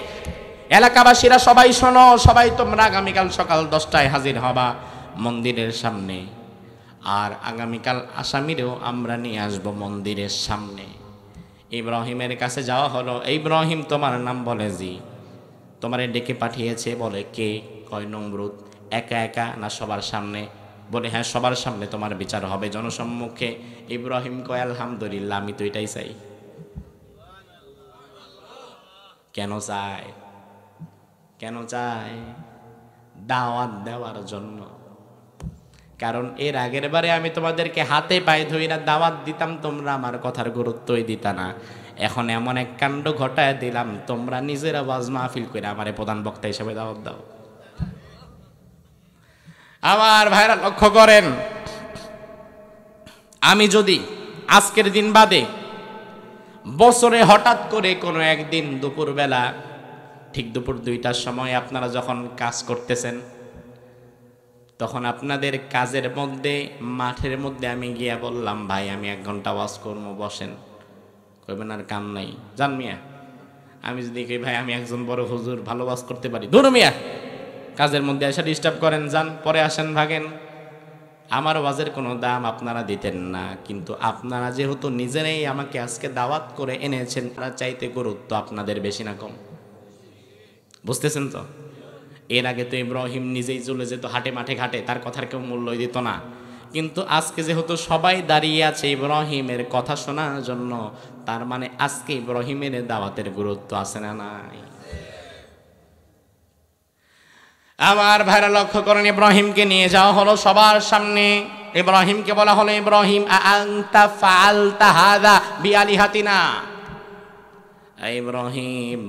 এলাকাবাসীরা সবাই শোনো, সবাই তোমরা আগামীকাল সকাল 10টায় হাজির হবা মন্দিরের সামনে, আর আগামীকাল আসামিরেও আমরা নিয়ে আসবো মন্দিরের সামনে। ইব্রাহিমের কাছে যাওয়া হলো, ইব্রাহিম তোমার নাম? বলে জি। তোমারে ডেকে পাঠিয়েছে? বলে কে? কয় নমরুদ একা একা না সবার সামনে? বলে হ্যাঁ সবার সামনে তোমার বিচার হবে জনসম্মুখে। ইব্রাহিম কয় আলহামদুলিল্লাহ, আমি তো এটাই চাই। কেন চায়? কেন চায়? দাওয়াত দেওয়ার জন্য। কারণ এর আগের বারে আমি তোমাদেরকে হাতে পায়ে ধইরা দাওয়াত দিতাম, তোমরা আমার কথার গুরুত্বই দিতা না। এখন এমন এক কাণ্ড ঘটায় দিলাম, তোমরা নিজেরা ওয়াজ মাহফিল করে আমারে প্রধান বক্তা হিসেবে দাওয়াত দাও। আমার ভাইরা লক্ষ্য করেন, আমি যদি আজকের দিন বাদে বছরে হঠাৎ করে কোনো একদিন দুপুরবেলা ঠিক দুপুর 2টার সময় আপনারা যখন কাজ করতেছেন, তখন আপনাদের কাজের মধ্যে মাঠের মধ্যে আমি গিয়া বললাম ভাই আমি 1 ঘন্টা ওয়াজ করবো, বসেন। কইবেন আর কাম নাই, জান মিয়া। আমি যদি কই ভাই আমি একজন বড় হুজুর, ভালো ওয়াজ করতে পারি, ধরো মিয়া কাজের মধ্যে এসে ডিস্টার্ব করেন, যান পরে আসেন, ভাগেন। আমার ওয়াজের কোনো দাম আপনারা দিতেন না, কিন্তু আপনারা যেহেতু নিজেরাই আমাকে আজকে দাওয়াত করে এনেছেন, তারা চাইতে গুরুত্ব আপনাদের বেশি না কম? বুঝতেছেন তো? এর আগে তো ইব্রাহিম নিজেই চলে যেত হাটে মাঠে ঘাটে, তার কথার কেউ মূল্য দিত না। কিন্তু আজকে যেহেতু সবাই দাঁড়িয়ে আছে ইব্রাহিমের কথা শোনার জন্য, তার মানে আজকে ইব্রাহিমের দাওয়াতের গুরুত্ব আছে না নাই? আমার ভাইরা লক্ষ্য করেন, ইব্রাহিমকে নিয়ে যাওয়া হলো সবার সামনে। ইব্রাহিমকে বলা হলো, ইব্রাহিম আনতা ফাআলতা হাযা বিআলিহাতিনা। ইব্রাহিম,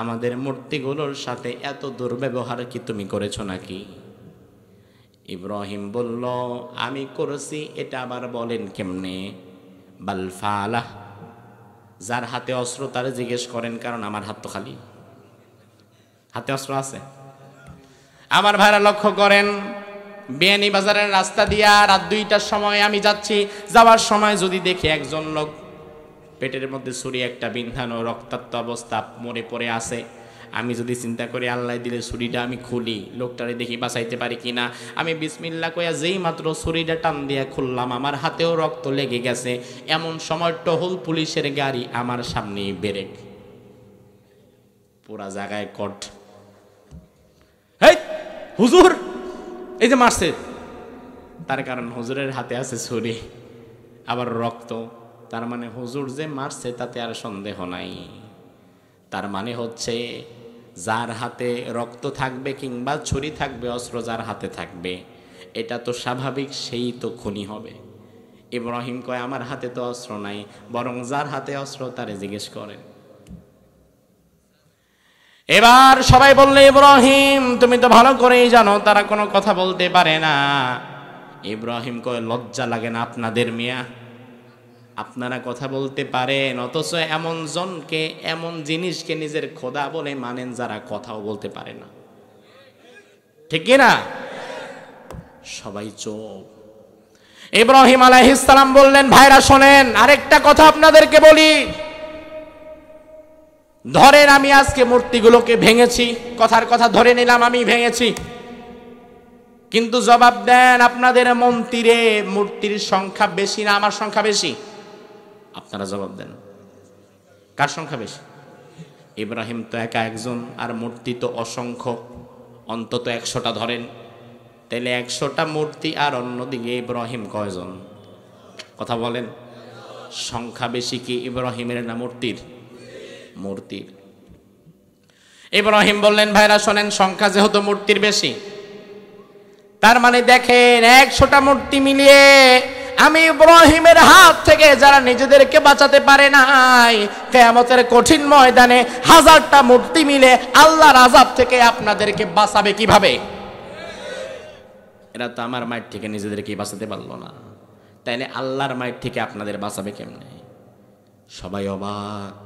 আমাদের মূর্তিগুলোর সাথে এত দুর্ব্যবহার কি তুমি করেছো নাকি? ইব্রাহিম বলল, আমি করেছি। এটা আবার বলেন কেমনে? বাল ফাআলাহ, যার হাতে অস্ত্র তার জিজ্ঞেস করেন, কারণ আমার হাত তো খালি। হাতে অস্ত্র আছে? আমার ভাইরা লক্ষ্য করেন, বেনি বাজারের রাস্তা দিয়া রাত 2টার সময় আমি যাচ্ছি। যাওয়ার সময় যদি দেখি একজন লোক পেটের মধ্যে ছুরি একটা বিন্ধানো, রক্তাক্ত অবস্থা মরে পড়ে আছে, আমি যদি চিন্তা করি আল্লাহ দিলে ছুরিটা আমি খুলি, লোকটারে দেখি বাঁচাইতে পারি কিনা, আমি বিসমিল্লাহ কইয়া যেই মাত্র ছুরিটা টান দিয়া খুললাম, আমার হাতেও রক্ত লেগে গেছে। এমন সময় টহল পুলিশের গাড়ি আমার সামনেই ব্রেক, পুরা জায়গায় কট। হুজুর এই যে মারছে, তার কারণ হুজুরের হাতে আছে ছুরি, আবার রক্ত। তার মানে হুজুর যে মারছে তাতে আর সন্দেহ নাই। তার মানে হচ্ছে যার হাতে রক্ত থাকবে কিংবা ছুরি থাকবে, অস্ত্র যার হাতে থাকবে, এটা তো স্বাভাবিক, সেই তো খুনি হবে। ইব্রাহিম কয় আমার হাতে তো অস্ত্র নাই, বরং যার হাতে অস্ত্র তারে জিজ্ঞেস করেন। এবার সবাই বললে, ইব্রাহিম তুমি তো ভালো করেই জানো তারা কোনো কথা বলতে পারে না। ইব্রাহিম কয় লজ্জা লাগে না আপনাদের মিয়া? আপনারা কথা বলতে পারেন, অথচ এমন জনকে, এমন জিনিসকে নিজের খোদা বলে মানেন যারা কথাও বলতে পারে না, ঠিক কিনা? সবাই চুপ। ইব্রাহিম আলাইহিস সালাম বললেন, ভাইরা শোনেন, আরেকটা কথা আপনাদেরকে বলি। ধরেন আমি আজকে মূর্তিগুলোকে ভেঙেছি, কথার কথা ধরে নিলাম আমি ভেঙেছি, কিন্তু জবাব দেন আপনাদের মন্দিরে মূর্তির সংখ্যা বেশি না আমার সংখ্যা বেশি? আপনারা জবাব দেন, কার সংখ্যা বেশি? ইব্রাহিম তো একা একজন, আর মূর্তি তো অসংখ্য, অন্তত 100টা ধরেন, তাহলে 100টা মূর্তি, আর অন্যদিকে ইব্রাহিম কয়জন? কথা বলেন, সংখ্যা বেশি কি ইব্রাহিমের না মূর্তির? মূর্তির। ইব্রাহিম বললেন, ভাইরা শোনেন, সংখ্যা যেহেতু মূর্তির বেশি, তার মানে দেখেন 100টা মূর্তি মিলিয়ে আমি ইব্রাহিমের হাত থেকে যারা নিজেদেরকে বাঁচাতে পারে নাই, কিয়ামতের কঠিন ময়দানে 1000টা মূর্তি মিলে আল্লাহর আযাব থেকে আপনাদেরকে বাঁচাবে কিভাবে? এরা তো আমার মায়ের থেকে নিজেদেরকে বাঁচাতে পারলো না, তাইলে আল্লাহর মায়ের থেকে আপনাদের বাঁচাবে কেমনে? সবাই অবাক।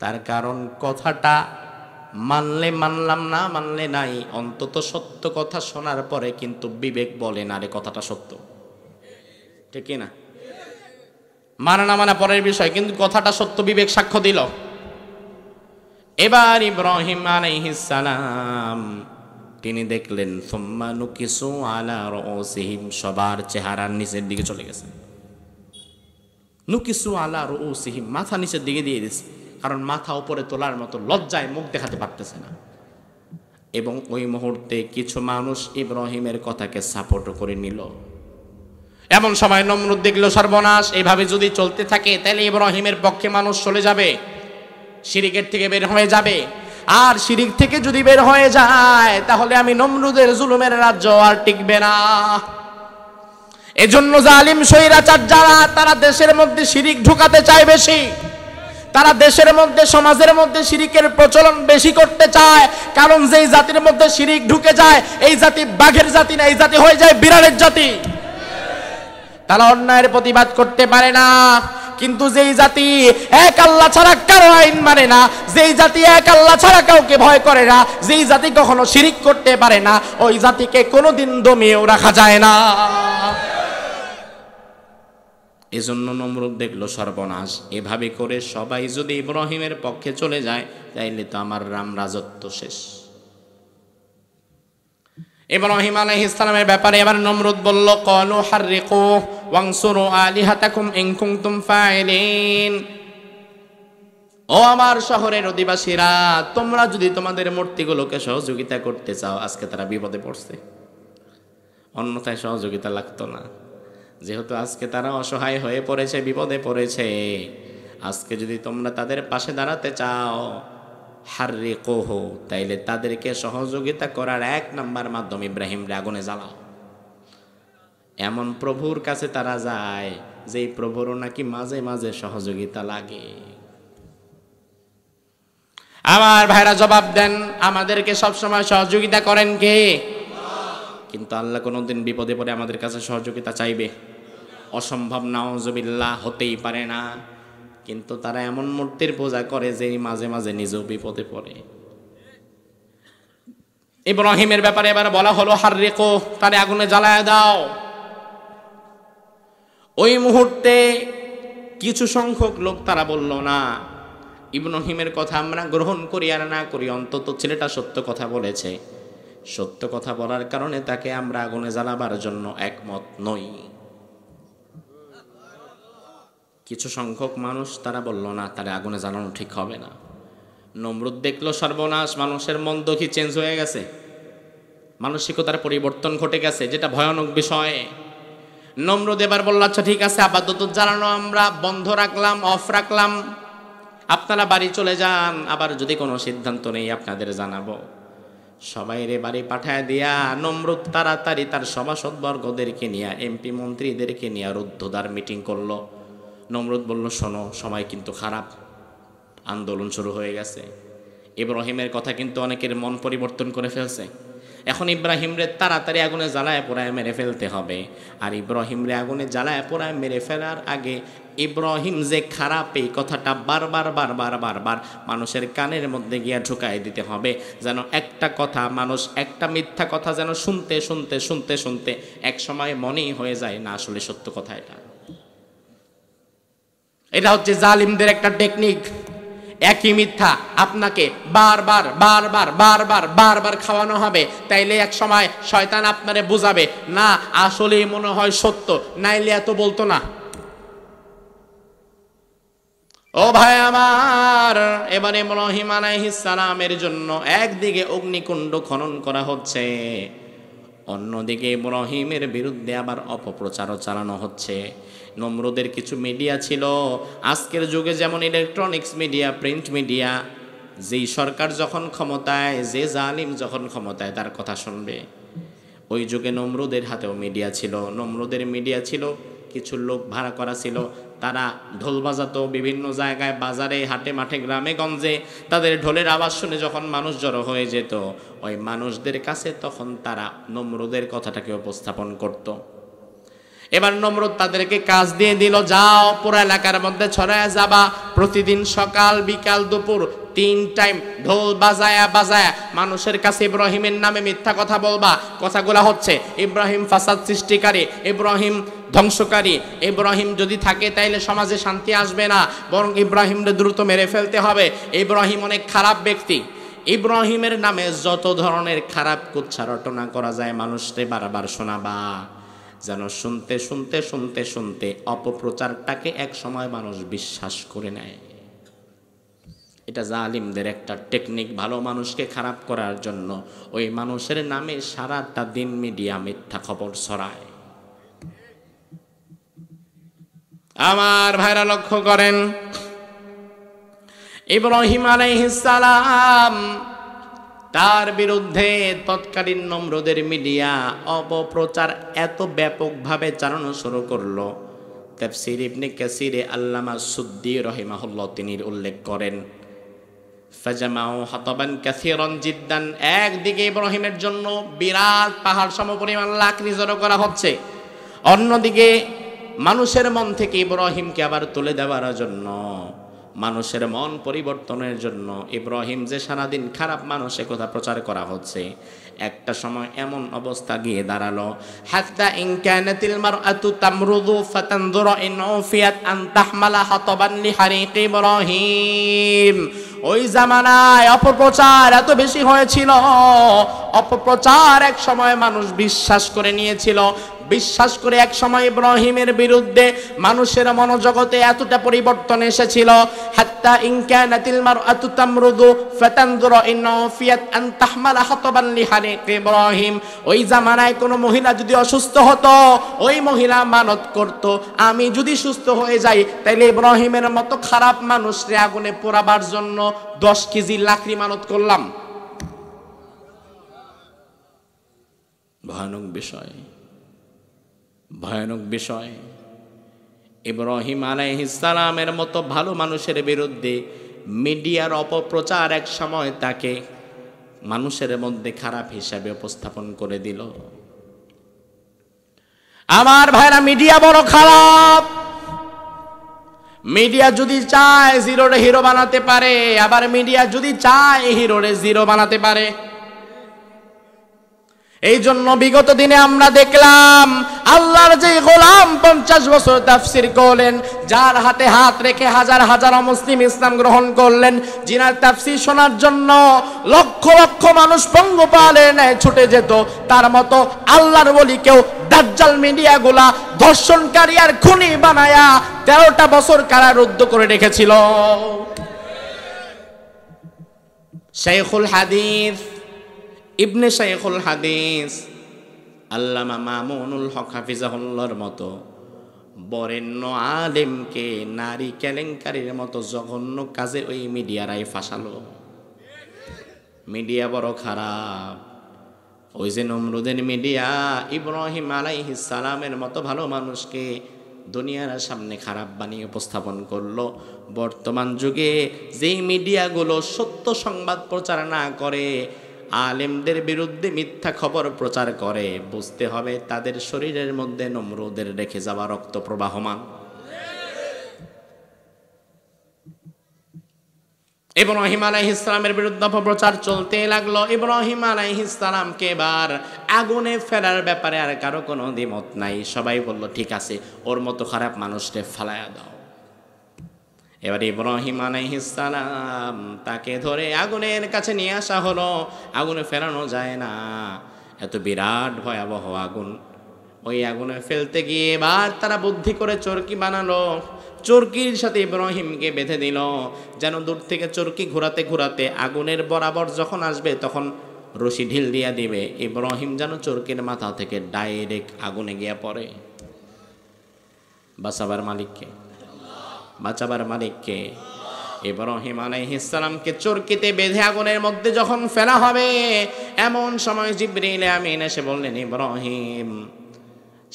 তার কারণ কথাটা মানলে মানলাম, না মানলে নাই, অন্তত সত্য কথা শোনার পরে কিন্তু বিবেক বলে না রে কথাটা সত্য, ঠিক না? মানা না মানা পরের বিষয়, কিন্তু কথাটা সত্য, বিবেক সাক্ষ্য দিল। এবার ইব্রাহিম আলাইহিস সালাম তিনি দেখলেন সুম্মা নুকিসু আলা রুউসিহিম, সবার চেহারার নিচের দিকে চলে গেছে। নুকিসু আলা রুউসিহিম, মাথা নিচের দিকে দিয়ে দিয়েছে, কারণ মাথা উপরে তোলার মতো লজ্জায় মুখ দেখাতে পারতেছে না। এবং ওই মুহূর্তে কিছু মানুষ ইব্রাহিমের কথাকে সাপোর্ট করে নিল। এমন সময় নমরুদ দেখলো সর্বনাশ, এইভাবে যদি চলতে থাকে তাহলে ইব্রাহিমের পক্ষে মানুষ চলে যাবে, শিরিকের থেকে বের হয়ে যাবে। আর শিরিক থেকে যদি বের হয়ে যায় তাহলে আমি নমরুদের জুলুমের রাজ্য আর টিকবে না। এজন্য জালিম স্বৈরাচার যারা, তারা দেশের মধ্যে শিরিক ঢুকাতে চায় বেশি, তারা দেশের মধ্যে সমাজের মধ্যে শিরিকের প্রচলন বেশি করতে চায়। কারণ যেই জাতির মধ্যে শিরিক ঢুকে যায় এই জাতি বাঘের জাতি না, এই জাতি হয়ে যায় বিড়ালের জাতি। তারা অন্যায়ের প্রতিবাদ করতে পারে না। কিন্তু যেই জাতি এক আল্লাহ ছাড়া কারো আইন মানে না, যেই জাতি এক আল্লাহ ছাড়া কাউকে ভয় করে না, যেই জাতি কখনো শিরিক করতে পারে না, ওই জাতিকে কোনোদিন দমিয়েও রাখা যায় না। এজন্য নমরুদ দেখলো সর্বনাশ, এভাবে করে সবাই যদি ইব্রাহিমের পক্ষে চলে যায় তাইলে তো আমার রাম রাজত্ব শেষ। ইব্রাহিম আলাইহিস সালামের ব্যাপারে এবার নমরুদ বলল, ক্বালু হাররিকু ওয়ানসুরু আলিহাতাকুম ইন কুনতুম ফাইলিন। ও আমার শহরের অধিবাসীরা, তোমরা যদি তোমাদের মূর্তিগুলোকে সহযোগিতা করতে চাও, আজকে তারা বিপদে পড়ছে, অন্যথায় সহযোগিতা লাগতো না। যেহেতু আজকে তারা অসহায় হয়ে পড়েছে, বিপদে পড়েছে, আজকে যদি তোমরা তাদের পাশে দাঁড়াতে চাও, হাররিকুহু, তাইলে তাদেরকে সহযোগিতা করার এক নাম্বার মাধ্যম ইব্রাহিমরে আগুনে জ্বালাও। এমন প্রভুর কাছে তারা যায় যেই প্রভুরও নাকি মাঝে মাঝে সহযোগিতা লাগে। আমার ভাইরা জবাব দেন, আমাদেরকে সবসময় সহযোগিতা করেন কে? কিন্তু আল্লাহ কোনোদিন বিপদে পড়ে আমাদের কাছে সহযোগিতা চাইবে? অসম্ভব, নাউজুবিল্লাহ, হতেই পারে না। কিন্তু তারা এমন মূর্তির পূজা করে যে মাঝে মাঝে নিজেও বিপদে পড়ে। ইব্রাহিমের ব্যাপারে এবার বলা হলো হাররিকু, তারে আগুনে জ্বালায় দাও। ওই মুহূর্তে কিছু সংখ্যক লোক তারা বলল, না, ইব্রাহিমের কথা আমরা গ্রহণ করি আর না করি, অন্তত ছেলেটা সত্য কথা বলেছে, সত্য কথা বলার কারণে তাকে আমরা আগুনে জ্বালাবার জন্য একমত নই। কিছু সংখ্যক মানুষ তারা বলল, না, তারা আগুনে জ্বালানো ঠিক হবে না। নমরুদ দেখলো সর্বনাশ, মানুষের মন দেখি চেঞ্জ হয়ে গেছে, মানসিকতার পরিবর্তন ঘটে গেছে, যেটা ভয়ানক বিষয়। নমরুদ এবার বলল, আচ্ছা ঠিক আছে, আপাতত জ্বালানো আমরা বন্ধ রাখলাম, অফ রাখলাম, আপনারা বাড়ি চলে যান, আবার যদি কোনো সিদ্ধান্ত নেই আপনাদের জানাবো। সবাই রে বাড়ি পাঠায় দিয়া নমরুদ তাড়াতাড়ি তার সভাসদবর্গদেরকে নিয়ে, এমপি মন্ত্রীদেরকে নিয়ে রুদ্ধদ্বার মিটিং করলো। নমরুদ বলল, শোনো, সময় কিন্তু খারাপ, আন্দোলন শুরু হয়ে গেছে, ইব্রাহিমের কথা কিন্তু অনেকের মন পরিবর্তন করে ফেলছে, এখন ইব্রাহিমরে তাড়াতাড়ি আগুনে জ্বালায় পোড়ায় মেরে ফেলতে হবে। আর ইব্রাহিমরে আগুনে জ্বালায় পোড়ায় মেরে ফেলার আগে ইব্রাহিম যে খারাপ, এই কথাটা বারবার বারবার বারবার মানুষের কানের মধ্যে গিয়া ঢুকাই দিতে হবে, যেন একটা কথা মানুষ, একটা মিথ্যা কথা যেন শুনতে শুনতে শুনতে শুনতে এক সময় মনেই হয়ে যায় না আসলে সত্য কথা। এটা হচ্ছে জালিমদের একটা টেকনিক। একই মিথ্যা আপনাকে বারবার বারবার বারবার বারবার খাওয়ানো হবে, তাইলে এক সময় শয়তান আপনারে বুঝাবে, না আসলেই মনে হয় সত্য, নাইলে এত বলতো না। ও ভাই আমার, এবারে ইব্রাহিম আলাইহিস সালামের জন্য একদিকে অগ্নিকুণ্ড খনন করা হচ্ছে, অন্যদিকে ইব্রাহিমের বিরুদ্ধে আবার অপপ্রচারও চালানো হচ্ছে। নমরুদের কিছু মিডিয়া ছিল, আজকের যুগে যেমন ইলেকট্রনিক্স মিডিয়া, প্রিন্ট মিডিয়া, যেই সরকার যখন ক্ষমতায়, যে জালিম যখন ক্ষমতায় তার কথা শুনবে। ওই যুগে নমরুদের হাতেও মিডিয়া ছিল। নমরুদের মিডিয়া ছিল, কিছু লোক ভাড়া করা ছিল, তারা ঢোল বাজাতো বিভিন্ন জায়গায়, বাজারে, হাটে, মাঠে, গ্রামে গঞ্জে। তাদের ঢোলের আওয়াজ শুনে যখন মানুষ জড়ো হয়ে যেত, ওই মানুষদের কাছে তখন তারা নমরুদের কথাটাকে উপস্থাপন করত। এবার নমরুদ তাদেরকে কাজ দিয়ে দিল, যাও পুরো এলাকার মধ্যে ছড়ায় যাবা, প্রতিদিন সকাল বিকাল দুপুর 3 টাইম ঢোল বাজায়া বাজায়া মানুষের কাছে ইব্রাহিমের নামে মিথ্যা কথা বলবা। কথাগুলা হচ্ছে, ইব্রাহিম ফাসাদ সৃষ্টিকারী, ইব্রাহিম ধ্বংসকারী, ইব্রাহিম যদি থাকে তাইলে সমাজে শান্তি আসবে না, বরং ইব্রাহিমকে দ্রুত মেরে ফেলতে হবে, ইব্রাহিম অনেক খারাপ ব্যক্তি। ইব্রাহিমের নামে যত ধরনের খারাপ কুচ্ছা রটনা করা যায় মানুষকে বারবার শোনাবা, যেন শুনতে শুনতে শুনতে শুনতে অপপ্রচারটাকে এক সময় মানুষ বিশ্বাস করে নেয়। এটা জালিমদের একটা টেকনিক, ভালো মানুষকে খারাপ করার জন্য ওই মানুষের নামে সারাটা দিন মিডিয়া মিথ্যা খবর ছড়ায়। আমার ভাইরা লক্ষ্য করেন, ইব্রাহিম আলাইহিস সালাম তার বিরুদ্ধে তৎকালীন নমরুদের মিডিয়া অপপ্রচার এত ব্যাপকভাবে চালানো শুরু করলো। তাফসীর ইবনে কাসিরে আল্লামা সুদ্দী রাহিমাহুল্লাহ তিনি উল্লেখ করেন, ফাজামাউ হাতাবান কাসীরান জিদ্দান, একদিকে ইব্রাহিমের জন্য বিরাট পাহাড় সমপরিমাণ লাকড়ি জড়ো করা হচ্ছে, অন্যদিকে মানুষের মন থেকে ইব্রাহিমকে আবার তুলে দেওয়ার জন্য, মানুষের মন পরিবর্তনের জন্য ইব্রাহিম যে সারাদিন খারাপ মানুষ এ কথা প্রচার করা হচ্ছে। একটা সময় এমন অবস্থা গিয়ে দাঁড়ালো, হাত্তা ইন কানাতিল মারআতু তামরুদু ফাতানযুরু ইন উফিয়াত আন তাহমালা হাতাবান লিহারিক ইব্রাহিম। ওই জামানায় অপপ্রচার এত বেশি হয়েছিল, অপপ্রচার এক সময় মানুষ বিশ্বাস করে নিয়েছিল, বিশ্বাস করে এক সময় ইব্রাহিমের বিরুদ্ধে মানুষের মনোজগতে এতটা পরিবর্তন এসেছিল। হাত্তা ইন কানাতিল মারআতু তামরুদু ফাতানযুরু ইন উফিয়াত আন তাহমালা হাতাবান লিহারিক ইব্রাহিম। ওই জামানায় কোনো মহিলা যদি অসুস্থ হতো, ওই মহিলা মানত করত, আমি যদি সুস্থ হয়ে যাই তাইলে ইব্রাহিমের মতো খারাপ মানুষরে আগুনে পোড়াবার জন্য 10 কেজি লাকড়ি মানত করলাম। ভয়ানক বিষয়, ভয়ানক বিষয়। ইব্রাহিম আলাইহিস সালামের মতো ভালো মানুষের বিরুদ্ধে মিডিয়ার অপপ্রচার এক সময় তাকে মানুষের মধ্যে খারাপ হিসাবে উপস্থাপন করে দিল। আমার ভাইরা, মিডিয়া বড় খারাপ। মিডিয়া যদি চায় জিরোরে হিরো বানাতে পারে, আবার মিডিয়া যদি চায় হিরোরে জিরো বানাতে পারে। এই জন্য বিগত দিনে আমরা দেখলাম আল্লাহর যে গোলাম 50 বছর তাফসীর করলেন, যার হাতে হাত রেখে হাজার হাজার মুসলিম ইসলাম গ্রহণ করলেন, যিনার তাফসীর শোনার জন্য লক্ষ লক্ষ মানুষ পঙ্গপালের ন্যায় ছুটে যেত, তার মতো আল্লাহর ওলিকেও দাজ্জাল মিডিয়াগুলা ধর্ষণকারী আর খুনি বানায়া 13টা বছর কারারুদ্ধ করে রেখেছিল। শাইখুল হাদিস ইবনে শাইখুল হাদিস আল্লামা মামুনুল হক হাফিজাহুল্লাহর মতো বরেণ্য আলেমকে নারী কেলেঙ্কারির মতো জঘন্য কাজে ওই মিডিয়ারাই ফাঁসালো। মিডিয়া বড় খারাপ। ওই যে নমরুদের মিডিয়া ইব্রাহিম আলাইহিস সালামের মতো ভালো মানুষকে দুনিয়ার সামনে খারাপ বানিয়ে উপস্থাপন করলো। বর্তমান যুগে যেই মিডিয়াগুলো সত্য সংবাদ প্রচার না করে, আলেমদের বিরুদ্ধে মিথ্যা খবর প্রচার করে, বুঝতে হবে তাদের শরীরের মধ্যে নমরুদের রেখে যাওয়া রক্ত প্রবাহমান। ইব্রাহিম আলাইহিস সালামের বিরুদ্ধে অপপ্রচার চলতে লাগলো। ইব্রাহিম আলাইহিস সালামকে এবার আগুনে ফেলার ব্যাপারে আর কারো কোনো দ্বিমত নাই। সবাই বলল ঠিক আছে, ওর মতো খারাপ মানুষকে ফালায়া দাও। এবার ইব্রাহিম আলাইহিস সালাম তাকে ধরে আগুনের কাছে নিয়ে আসা হলো। আগুনে ফেলানো যায় না, এত বিরাট ভয়াবহ আগুন। ওই আগুনে ফেলতে গিয়ে এবার তারা বুদ্ধি করে চরকি বানালো। চরকির সাথে ইব্রাহিমকে বেঁধে দিল, যেন দূর থেকে চরকি ঘোরাতে ঘোরাতে আগুনের বরাবর যখন আসবে তখন রশি ঢিল দিয়া দিবে। ইব্রাহিম যেন চরকির মাথা থেকে ডাইরেক্ট আগুনে গিয়া পড়ে। বাঁচাবার মালিককে, বাঁচাবার মালিককে। ইব্রাহিম আলাইহিস সালামকে চরকিতে বেঁধে আগুনের মধ্যে যখন ফেলা হবে, এমন সময় জিবরিল আমিন এসে বললেন, ইব্রাহিম,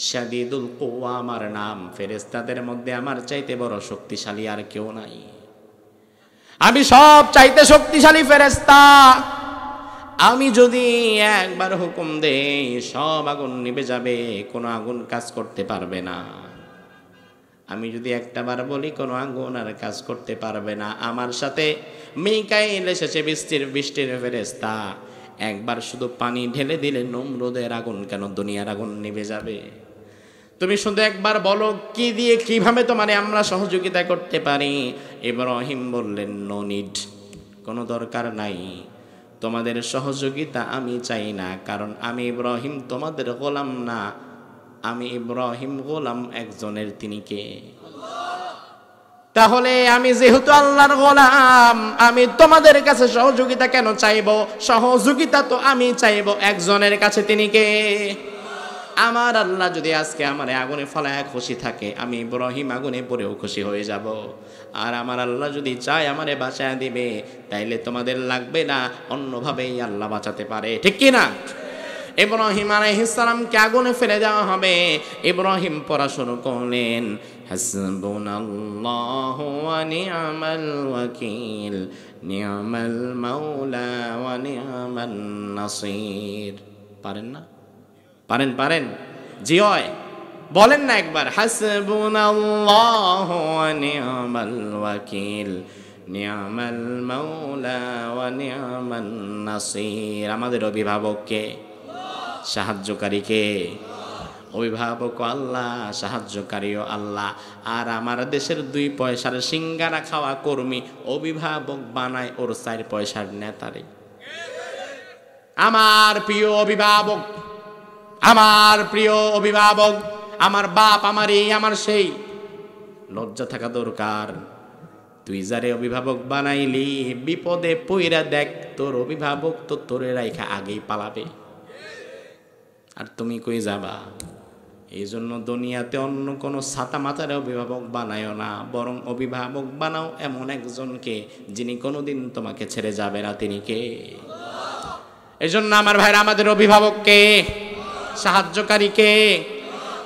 শাদীদুল কুওয়া আমার নাম, ফেরেশতাদের মধ্যে আমার চাইতে বড় শক্তিশালী আর কেউ নাই। আমি সব চাইতে শক্তিশালী ফেরেশতা। আমি যদি একবার হুকুম দেই সব আগুন নিভে যাবে, কোনো আগুন কাজ করতে পারবে না। আমি যদি একটাবার বলি কোনো আগুন আর কাজ করতে পারবে না। আমার সাথে মিকাইল এসেছে, বৃষ্টির ফেরেশতা। একবার শুধু পানি ঢেলে দিলে নমরুদের আগুন কেন দুনিয়ার আগুন নিভে যাবে। তুমি শুধু একবার বলো কি দিয়ে কিভাবে তোমারে আমরা সহযোগিতা করতে পারি। ইব্রাহিম বললেন, নো নিড, কোনো দরকার নাই, তোমাদের সহযোগিতা আমি চাই না, কারণ আমি ইব্রাহিম তোমাদের গোলাম না, আমি ইব্রাহিম গোলাম একজনের, তিনি কে? তাহলে আমি যেহেতু আল্লাহর গোলাম, আমি তোমাদের কাছে সহযোগিতা কেন চাইবো? সহযোগিতা তো আমি চাইবো একজনের কাছে, তিনি কে? আমার আল্লাহ যদি আজকে আমার আগুনে ফলায় খুশি থাকে, আমি ইব্রাহিম আগুনে পড়েও খুশি হয়ে যাব। আর আমার আল্লাহ যদি চায় আমারে বাঁচায় দিবে, তাইলে তোমাদের লাগবে না, অন্যভাবেই আল্লাহ বাঁচাতে পারে, ঠিক কি না? ইব্রাহিম আলাইহিস সালামকে আগুনে ফেলে দেওয়া হবে। ইব্রাহিম পড়া শুরু করলেন, হাসবুনাল্লাহু ওয়া নি'মাল ওয়াকিল, নি'মাল মাওলা ওয়া নি'মান নাসির। পারেন না? পারেন? জি হয়, বলেন না একবার, হাসবুনাল্লাহু ওয়া নি'মাল ওয়াকিল, নি'মাল মাওলা ওয়া নি'মান নাসির। আমাদের অভিভাবককে, সাহায্যকারীকে? অভিভাবক আল্লাহ, সাহায্যকারীও আল্লাহ। আর আমার দেশের 2 পয়সার সিঙ্গারা খাওয়া কর্মী অভিভাবক বানায় ওর 4 পয়সার নেতারে। আমার প্রিয় অভিভাবক, আমার প্রিয় অভিভাবক, আমার বাপ, আমার এই আমার সেই, লজ্জা থাকা দরকার। তুই যারে অভিভাবক বানাইলি, বিপদে পইরা দেখ, তোর অভিভাবক তো তোরে রাইখা আগেই পালাবে, আর তুমি কই যাবা? এই জন্য দুনিয়াতে অন্য কোনো ছাতা মাথার অভিভাবক বানায়ও না, বরং অভিভাবক বানাও এমন একজনকে যিনি কোনোদিন তোমাকে ছেড়ে যাবে না, তিনি কে? এই জন্য আমার ভাইরা, আমাদের অভিভাবককে, সাহায্যকারীকে।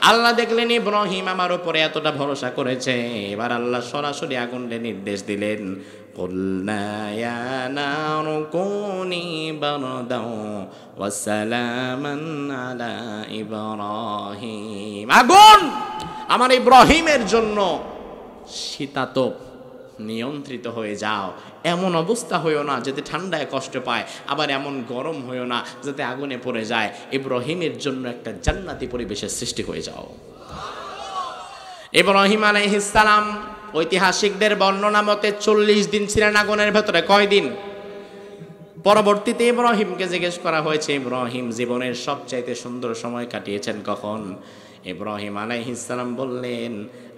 আল্লাহ দেখলেন ইব্রাহিম আমার উপরে এতটা ভরসা করেছে, এবার আল্লাহ সরাসরি আগুনকে নির্দেশ দিলেন, কুলনা ইয়া নারু কুনি বারদাও ওয়া সালামান আলা ইব্রাহিম। আগুন আমার ইব্রাহিমের জন্য শীতাতপ নিয়ন্ত্রিত হয়ে যাও, এমন অবস্থা হইও না যাতে ঠান্ডায় কষ্ট পায়, আবার এমন গরম হইও না যাতে আগুনে পড়ে যায়। ইব্রাহিমের জন্য একটা জান্নাতি পরিবেশের সৃষ্টি হয়ে যাও। ইব্রাহিম আলাইহিস সালাম ঐতিহাসিকদের বর্ণনা মতে 40 দিন ছিলেন আগুনের ভেতরে। কয় দিন? পরবর্তীতে ইব্রাহিমকে জিজ্ঞেস করা হয়েছে, ইব্রাহিম জীবনের সবচাইতে সুন্দর সময় কাটিয়েছেন কখন? ইব্রাহিম আলাইহিস সালাম বললেন,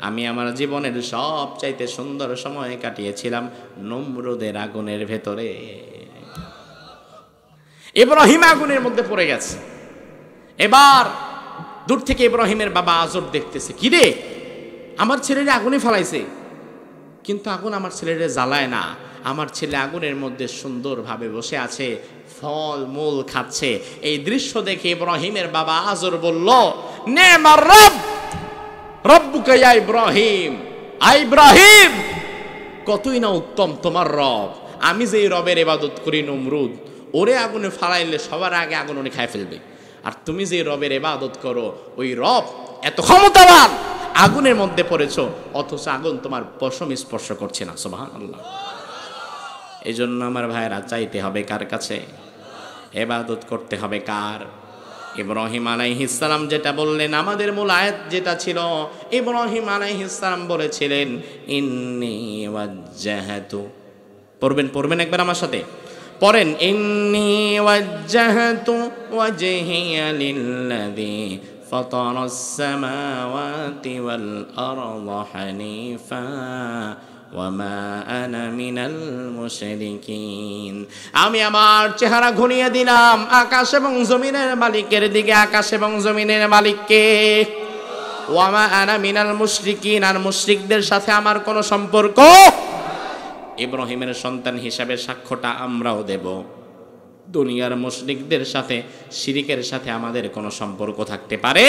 আমি আমার জীবনের সবচাইতে সুন্দর সময় কাটিয়েছিলাম নমরুদের আগুনের ভেতরে। ইব্রাহিম আগুনের মধ্যে পড়ে গেছে। এবার দূর থেকে ইব্রাহিমের বাবা আজব দেখতেছে, কি রে, আমার ছেলেরে আগুনে ফেলাইছে, কিন্তু আগুন আমার ছেলেরে জ্বালায় না। আমার ছেলে আগুনের মধ্যে সুন্দরভাবে বসে আছে, ফল মূল খাচ্ছে। এই দৃশ্য দেখে ইব্রাহিমের বাবা আজর বলল, নেমার রব রব্বুকা ইয়া ইব্রাহিম, ইব্রাহিম কতই না উত্তম তোমার রব। আমি যে রবের ইবাদত করি নমরুদ, ওরে আগুনে ফালাইলে সবার আগে আগুন উনি খায় ফেলবে। আর তুমি যে রবের ইবাদত করো, ওই রব এত ক্ষমতাবান, আগুনের মধ্যে পড়েছো, অথচ আগুন তোমার পশম স্পর্শ করছে না। সুবহানাল্লাহ। এই জন্য আমার ভাইরা, চাইতে হবে কার কাছে? ইবাদত করতে হবে কার? ইব্রাহিম আলাইহিস সালাম যেটা বললেন, আমাদের মূল আয়াত যেটা ছিল, ইব্রাহিম আলাইহিস সালাম বলেছিলেন, ইন্নী ওয়াজ্জাহাতু, পড়বেন একবার আমার সাথে পড়েন, ইন্নী ওয়াজ্জাহাতু ওয়াজহিয়া লিল্লাযী ফাতারাস সামাওয়াতি ওয়াল আরদা হানিফা ওয়া মা আনা মিনাল মুশরিকিন। আমি আমার চেহারা ঘুরিয়ে দিলাম আকাশ এবং জমিনের মালিকের দিকে। আকাশ এবং জমিনের মালিককে। ওয়া মা আনা মিনাল মুশরিকিন, আর মুশরিকদের সাথে আমার কোনো সম্পর্ক। ইব্রাহিমের সন্তান হিসাবে সাক্ষ্যটা আমরাও দেব। দুনিয়ার মুশরিকদের সাথে, শিরিকের সাথে আমাদের কোনো সম্পর্ক থাকতে পারে?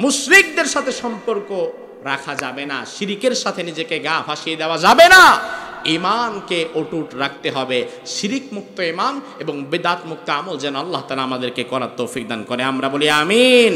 মুশরিকদের সাথে সম্পর্ক রাখা যাবে না, শিরিকের সাথে নিজেকে গা ভাসিয়ে দেওয়া যাবে না। ঈমানকে অটুট রাখতে হবে। শিরিক মুক্ত ঈমান এবং বিদআত মুক্ত আমল যেন আল্লাহ তাআলা আমাদেরকে করার তৌফিক দান করে। আমরা বলি আমিন।